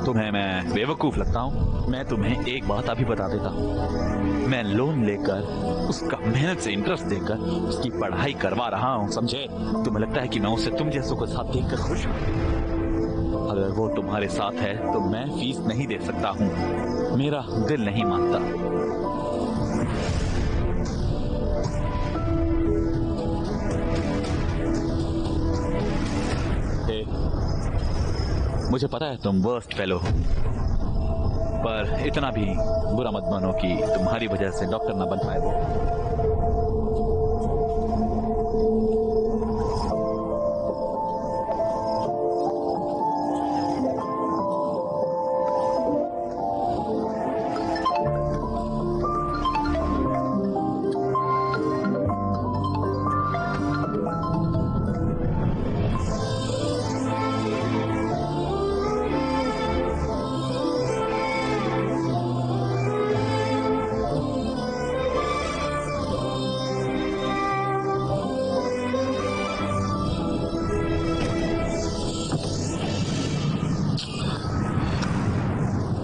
S9: तुम्हें मैं बेवकूफ लगता हूँ? मैं तुम्हें एक बात अभी बता देता हूँ। मैं लोन लेकर, उसका मेहनत से इंटरेस्ट देकर उसकी पढ़ाई करवा रहा हूँ, समझे? तुम्हें लगता है कि मैं उसे तुम जैसों को साथ देखकर खुश हूँ? अगर वो तुम्हारे साथ है तो मैं फीस नहीं दे सकता हूँ। मेरा दिल नहीं मानता। मुझे पता है तुम वर्स्ट फेलो हो, पर इतना भी बुरा मत मानो कि तुम्हारी वजह से डॉक्टर ना बन पाए वो।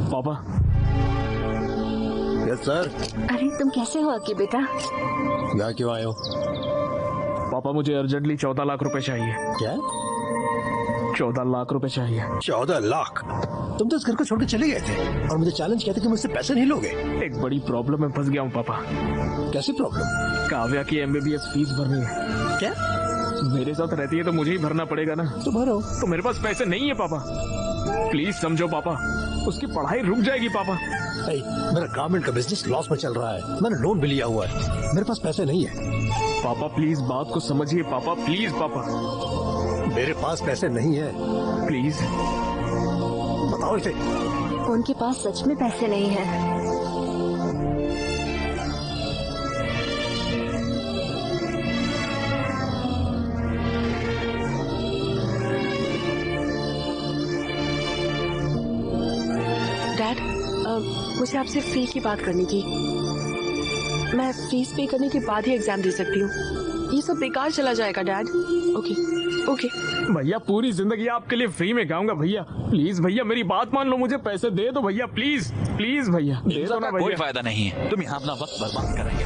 S5: पापा।
S4: Yes sir.
S6: अरे तुम कैसे हो अक्की बेटा?
S4: यहाँ क्यों आए हो?
S5: पापा मुझे अर्जेंटली 14 लाख रुपए चाहिए।
S4: क्या?
S5: 14 लाख रुपए चाहिए।
S4: 14 लाख? तुम तो इस घर को छोड़ के चले गए थे और मुझे चैलेंज किया था कि मुझसे पैसे नहीं लोगे।
S5: एक बड़ी प्रॉब्लम में फंस गया हूँ पापा।
S4: कैसी प्रॉब्लम?
S5: काव्या की MBBS फीस भरनी है।
S4: क्या?
S5: मेरे साथ रहती है तो मुझे ही भरना पड़ेगा ना।
S4: तो भरो।
S5: तो मेरे पास पैसे नहीं है पापा, प्लीज समझो पापा, उसकी पढ़ाई रुक जाएगी पापा।
S4: मेरा गारमेंट का बिजनेस लॉस में चल रहा है, मैंने लोन भी लिया हुआ है, मेरे पास पैसे नहीं है।
S5: पापा प्लीज बात को समझिए पापा, प्लीज पापा।
S4: मेरे पास पैसे नहीं है।
S5: प्लीज
S4: बताओ इसे।
S6: उनके पास सच में पैसे नहीं है।
S12: डैड, मुझे आपसे फी की बात करनी थी। मैं फीस पे करने के बाद ही एग्जाम दे सकती हूँ। ये सब बेकार चला जाएगा डैड। Okay okay.
S5: भैया पूरी जिंदगी आपके लिए फ्री में गाऊंगा भैया, प्लीज भैया मेरी बात मान लो, मुझे पैसे दे दो भैया, प्लीज प्लीज भैया दे दो ना भैया।
S9: कोई फायदा नहीं है, तुम यहाँ अपना वक्त बर्बाद करेंगे।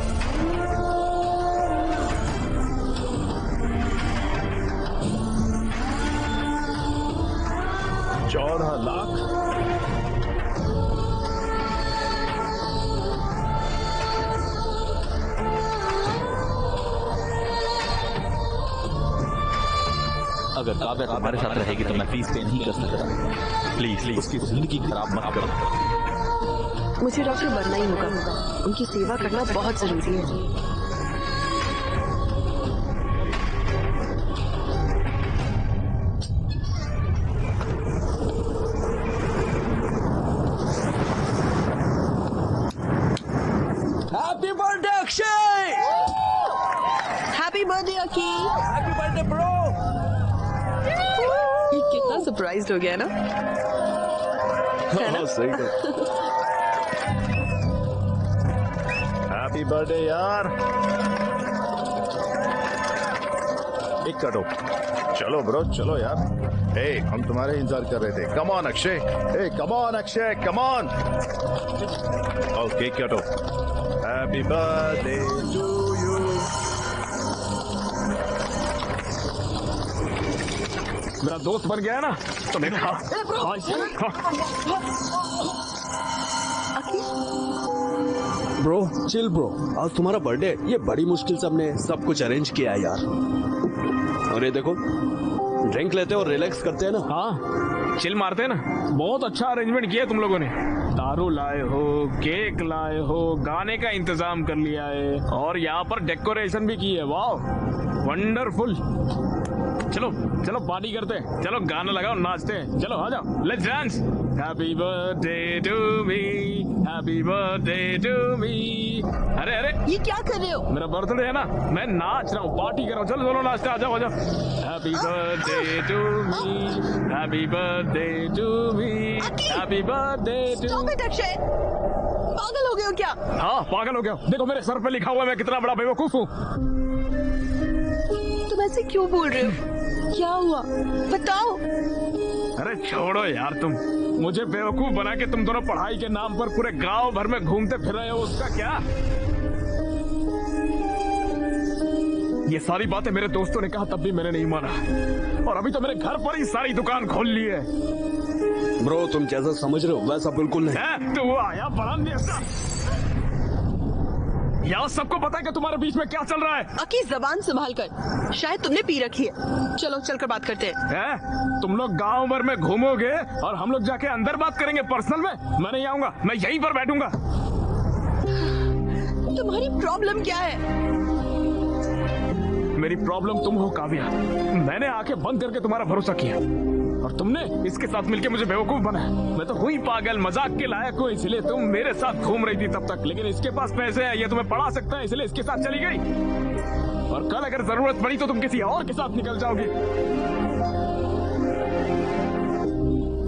S5: 14 लाख?
S9: अगर काव्या तुम्हारे साथ रहेगी तो मैं फीस पे नहीं कर सकता। प्लीज प्लीज उसकी जिंदगी खराब मत करो।
S12: मुझे डॉक्टर बनना ही होगा, उनकी सेवा करना बहुत जरूरी है।
S8: Happy birthday Akshay.
S12: Birthday Akki.
S8: Happy birthday bro.
S12: कितना सरप्राइज्ड हो गया ना।
S8: हाँ, सही है।
S11: हैप्पी बर्थडे यार। एक कटो। चलो ब्रो चलो यार। ए हम तुम्हारे इंतजार कर रहे थे। Come on Akshay. ए come on Akshay come on. Okay कटो। Happy birthday to you.
S5: मेरा दोस्त बन गया है ना तो मैं खा
S8: ब्रो चिल ब्रो, आज तुम्हारा बर्थडे। ये बड़ी मुश्किल से हमने सब कुछ अरेंज किया है यार। और ये देखो, ड्रिंक लेते और रिलैक्स करते हैं ना।
S5: हाँ चिल मारते हैं ना। बहुत अच्छा अरेंजमेंट किया तुम लोगों ने। दारू लाए हो, केक लाए हो, गाने का इंतजाम कर लिया है और यहाँ पर डेकोरेशन भी की है। वाह वंडरफुल। चलो चलो पार्टी करते हैं। चलो गाना लगाओ नाचते हैं। चलो आ जाओ let's dance. Happy birthday to me, happy birthday to me. अरे अरे
S12: ये क्या कर रहे हो?
S5: मेरा बर्थडे है ना, मैं नाच रहा हूँ, पार्टी कर रहा हूँ। चलो चलो नाचते, आ जाओ आ जाओ। Happy birthday to me, happy birthday to me, happy birthday to.
S12: Stop it Akshay, पागल हो गए हो क्या?
S5: हाँ पागल हो गया। देखो मेरे सर पे लिखा हुआ है मैं कितना बड़ा बेवकूफ हूँ।
S12: तुम ऐसे क्यों बोल रहे हो? क्या हुआ बताओ।
S5: अरे छोड़ो यार, तुम मुझे बेवकूफ बना के तुम दोनों पढ़ाई के नाम पर पूरे गांव भर में घूमते फिर रहे हो, उसका क्या? ये सारी बातें मेरे दोस्तों ने कहा तब भी मैंने नहीं माना और अभी तो मेरे घर पर ही सारी दुकान खोल ली है।
S8: ब्रो तुम जैसा समझ रहे हो वैसा बिल्कुल नहीं।
S5: तो वो आया बड़ा नेता। यहाँ सबको पता है कि तुम्हारे बीच में क्या चल रहा है।
S12: अकी जबान संभाल कर, शायद तुमने पी रखी है। चलो चलकर बात करते हैं।
S5: तुम लोग गांव भर में घूमोगे और हम लोग जाके अंदर बात करेंगे पर्सनल में। मैं नहीं आऊंगा, मैं यहीं पर बैठूंगा।
S12: तुम्हारी प्रॉब्लम क्या है?
S5: मेरी प्रॉब्लम तुम हो काव्या। मैंने आंखें बंद करके तुम्हारा भरोसा किया और तुमने इसके साथ मिलके मुझे बेवकूफ बनाया। मैं तो हुई पागल, मजाक के लायक हूँ, इसलिए तुम मेरे साथ घूम रही थी तब तक। लेकिन इसके पास पैसे हैं, ये तुम्हें पढ़ा सकता है, इसलिए इसके साथ चली गई। और कल अगर जरूरत पड़ी तो तुम किसी और के साथ निकल जाओगी।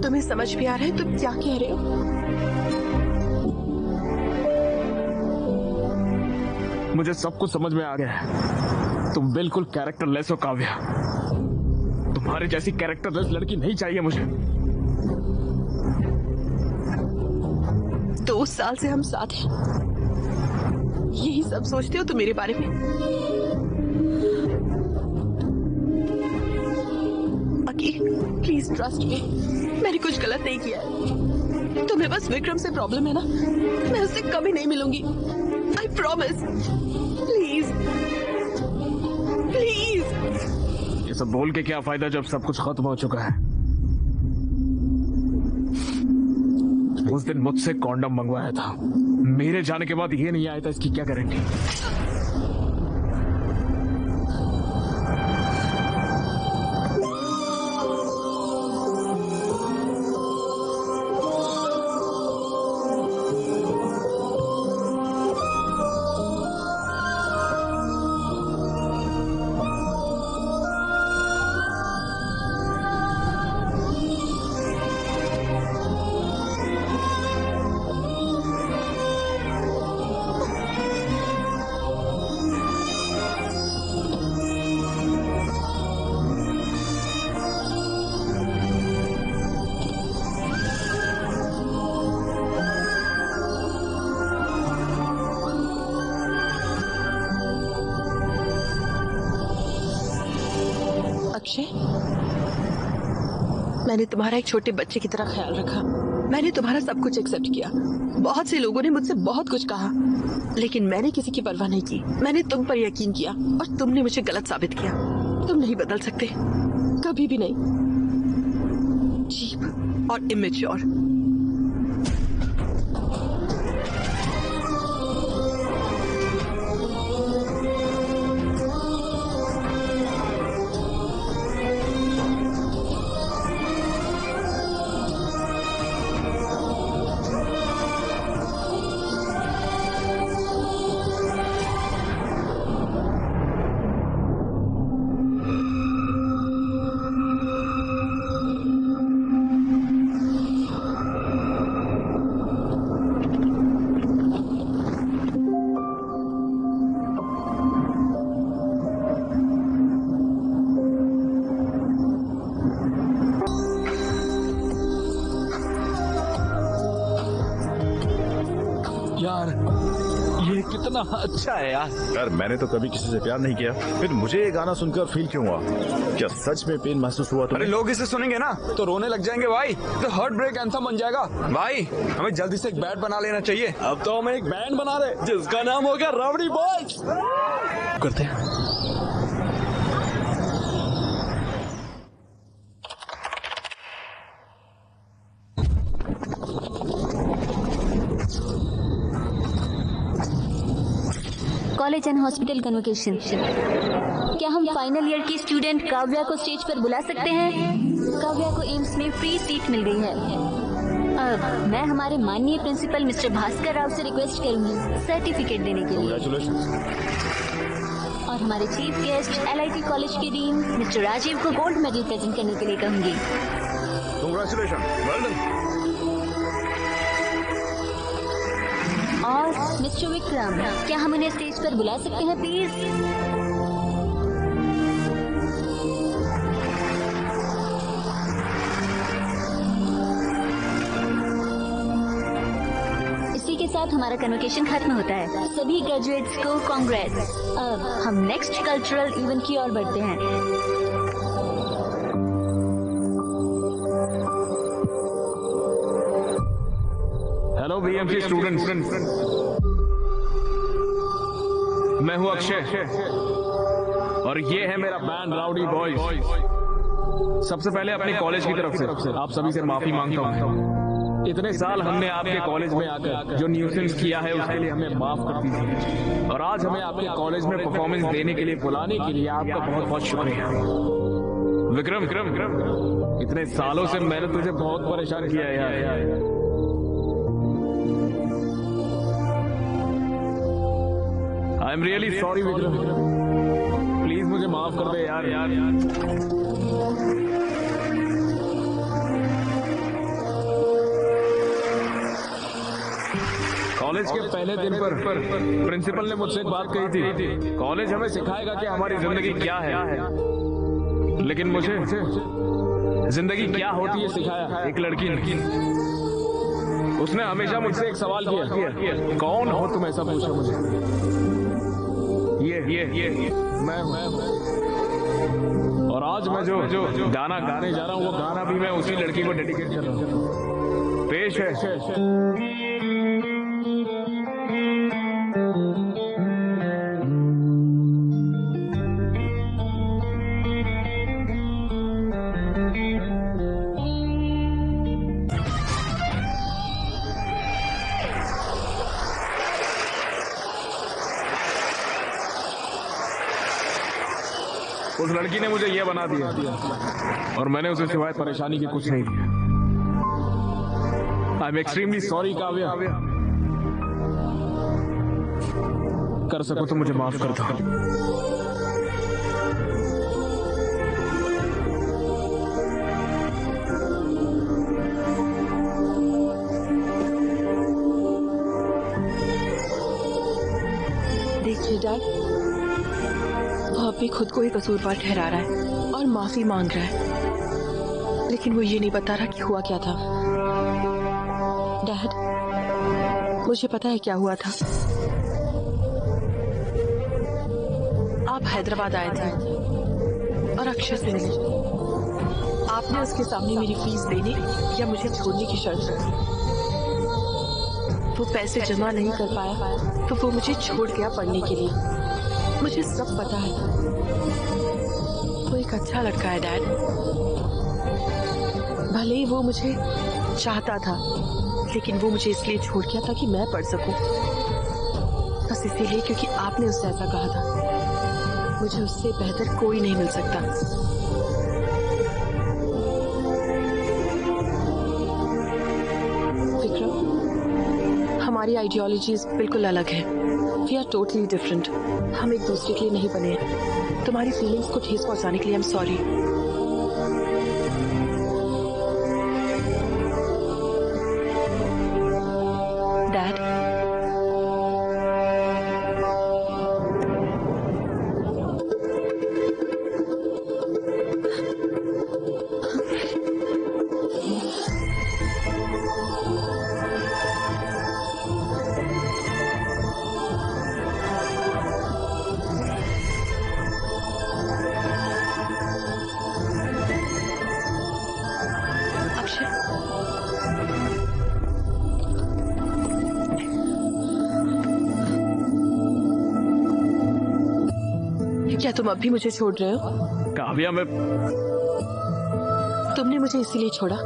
S12: तुम्हें समझ भी आ रहा है तुम क्या कह रहे हो?
S5: मुझे सब कुछ समझ में आ गया है। तुम बिल्कुल कैरेक्टरलेस हो काव्या। तुम्हारे जैसी कैरेक्टरलेस लड़की नहीं चाहिए मुझे।
S12: 2 साल से हम साथ हैं, यही सब सोचते हो तुम मेरे बारे में? अकी प्लीज ट्रस्ट मी, मैंने कुछ गलत नहीं किया है। तुम्हें बस विक्रम से प्रॉब्लम है ना, मैं उससे कभी नहीं मिलूंगी। I promise. Please please.
S5: ये सब बोल के क्या फायदा जब सब कुछ खत्म हो चुका है। उस दिन मुझसे कॉन्डम मंगवाया था, मेरे जाने के बाद ये नहीं आया था, इसकी क्या गारंटी?
S12: अक्षय, मैंने तुम्हारा एक छोटे बच्चे की तरह ख्याल रखा। मैंने तुम्हारा सब कुछ एक्सेप्ट किया। बहुत से लोगों ने मुझसे बहुत कुछ कहा, लेकिन मैंने किसी की परवाह नहीं की। मैंने तुम पर यकीन किया और तुमने मुझे गलत साबित किया। तुम नहीं बदल सकते, कभी भी नहीं। चीप और इमेच्योर।
S9: कितना अच्छा है यार।
S11: यार मैंने तो कभी किसी से प्यार नहीं किया, फिर मुझे ये गाना सुनकर फील क्यों हुआ? क्या सच में पेन महसूस हुआ?
S3: अरे लोग इसे सुनेंगे ना तो रोने लग जाएंगे भाई, तो हार्ट ब्रेक एंथम बन जाएगा भाई। हमें जल्दी से एक बैंड बना लेना चाहिए।
S8: अब तो हम एक बैंड बना रहे जिसका नाम होगा रावड़ी बॉयज।
S5: करते हैं।
S15: College and hospital convocation. क्या हम फाइनल ईयर की स्टूडेंट काव्या को स्टेज पर बुला सकते हैं? काव्या को एम्स में फ्री सीट मिल गई है। अब मैं हमारे माननीय प्रिंसिपल मिस्टर भास्कर राव से रिक्वेस्ट करूंगी सर्टिफिकेट देने के लिए। और हमारे चीफ गेस्ट LIT कॉलेज के डीन मिस्टर राजीव को गोल्ड मेडल प्रेजेंट करने के लिए कहूंगी। और मिस्टर विक्रम, क्या हम उन्हें स्टेज पर बुला सकते हैं प्लीज? इसी के साथ हमारा कन्वोकेशन खत्म होता है। सभी ग्रेजुएट्स को कांग्रेट्स। अब हम नेक्स्ट कल्चरल इवेंट की ओर बढ़ते हैं।
S5: हेलो BMC स्टूडेंट्स, मैं हूं अक्षय और ये है मेरा बैंड राउडी बॉयज। सबसे पहले अपने कॉलेज की तरफ से आप सभी से माफी मांगता हूं। इतने साल हमने आपके कॉलेज में आकर जो न्यूसेंस किया है उसके लिए हमें माफ कर दीजिए। और आज हमें आपके कॉलेज में परफॉर्मेंस देने के लिए बुलाने के लिए आपका बहुत बहुत शुक्रिया। विक्रम, इतने सालों से मैंने तुझे बहुत परेशान किया है यार। I am really sorry Vikram, please मुझे माफ कर दे यार। कॉलेज के पहले दिन पर प्रिंसिपल ने मुझसे एक बात कही थी, कॉलेज हमें सिखाएगा कि हमारी जिंदगी क्या है, लेकिन मुझे जिंदगी क्या होती है सिखाया एक लड़की ने। उसने हमेशा मुझसे एक सवाल किया, कौन हो तुम, ऐसा पूछा मुझे। ये मैं और आज मैं जो गाना गाने जा रहा हूँ वो गाना भी मैं उसी लड़की को डेडिकेट कर रहा हूँ। पेश है उस लड़की ने मुझे ये बना दिया और मैंने उसे सिवाय परेशानी के कुछ नहीं दिया। I am extremely sorry Kavya, कर सको तो मुझे माफ कर दो।
S12: देखिए डैड, वो अब भी खुद को ही कसूरवार ठहरा रहा है और माफी मांग रहा है, लेकिन वो ये नहीं बता रहा कि हुआ क्या था। डैड, मुझे पता है क्या हुआ था। आप हैदराबाद आए थे और अक्षय से मिले। आपने उसके सामने मेरी फीस देने या मुझे छोड़ने की शर्त रखी। वो पैसे जमा नहीं कर पाया तो वो मुझे छोड़ गया पढ़ने के लिए। मुझे सब पता है। वो एक अच्छा लड़का है डैड। भले ही वो मुझे चाहता था, लेकिन वो मुझे इसलिए छोड़ गया था कि मैं पढ़ सकूं। बस इसीलिए क्योंकि आपने उससे ऐसा कहा था। मुझे उससे बेहतर कोई नहीं मिल सकता। विक्रम, हमारी आइडियोलॉजीज बिल्कुल अलग है। We are totally different. हम एक दूसरे के लिए नहीं बने हैं। तुम्हारी फीलिंग्स को ठेस पहुंचाने के लिए आई एम सॉरी। डैड, तुम अब भी मुझे छोड़ रहे हो?
S5: काव्या, मैं
S12: तुमने मुझे इसीलिए छोड़ा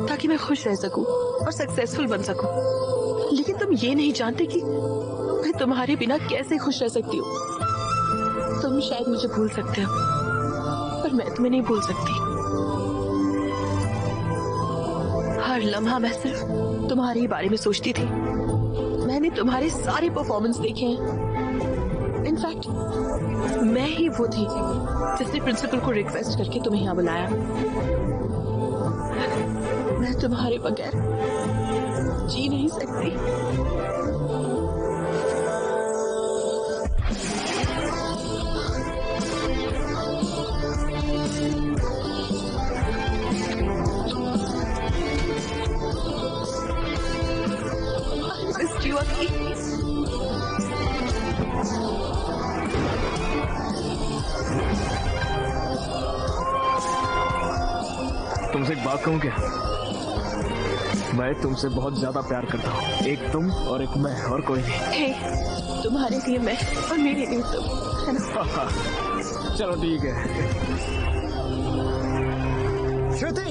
S12: ताकि मैं खुश रह सकूं और सक्सेसफुल बन सकूं। लेकिन तुम ये नहीं जानते कि मैं तुम्हारे बिना कैसे खुश रह सकती हूँ। तुम शायद मुझे भूल सकते हो, पर मैं तुम्हें नहीं भूल सकती। हर लम्हा मैं सिर्फ तुम्हारे ही बारे में सोचती थी। मैंने तुम्हारे सारे परफॉर्मेंस देखे हैं। इनफैक्ट मैं ही वो थी जिसने प्रिंसिपल को रिक्वेस्ट करके तुम्हें यहाँ बुलाया। मैं तुम्हारे बगैर जी नहीं सकती।
S5: तुमसे एक बात कहूं क्या? मैं तुमसे बहुत ज्यादा प्यार करता हूँ। एक तुम और एक मैं, और कोई नहीं।
S12: हे, तुम्हारे लिए मैं और मेरे लिए तुम, है ना?
S5: चलो ठीक है।
S4: Shruti,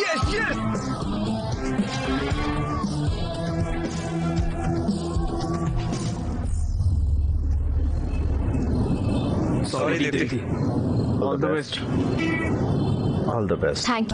S3: yes yes.
S5: Sorry Deepti. All the best.
S11: All the best.
S15: Thank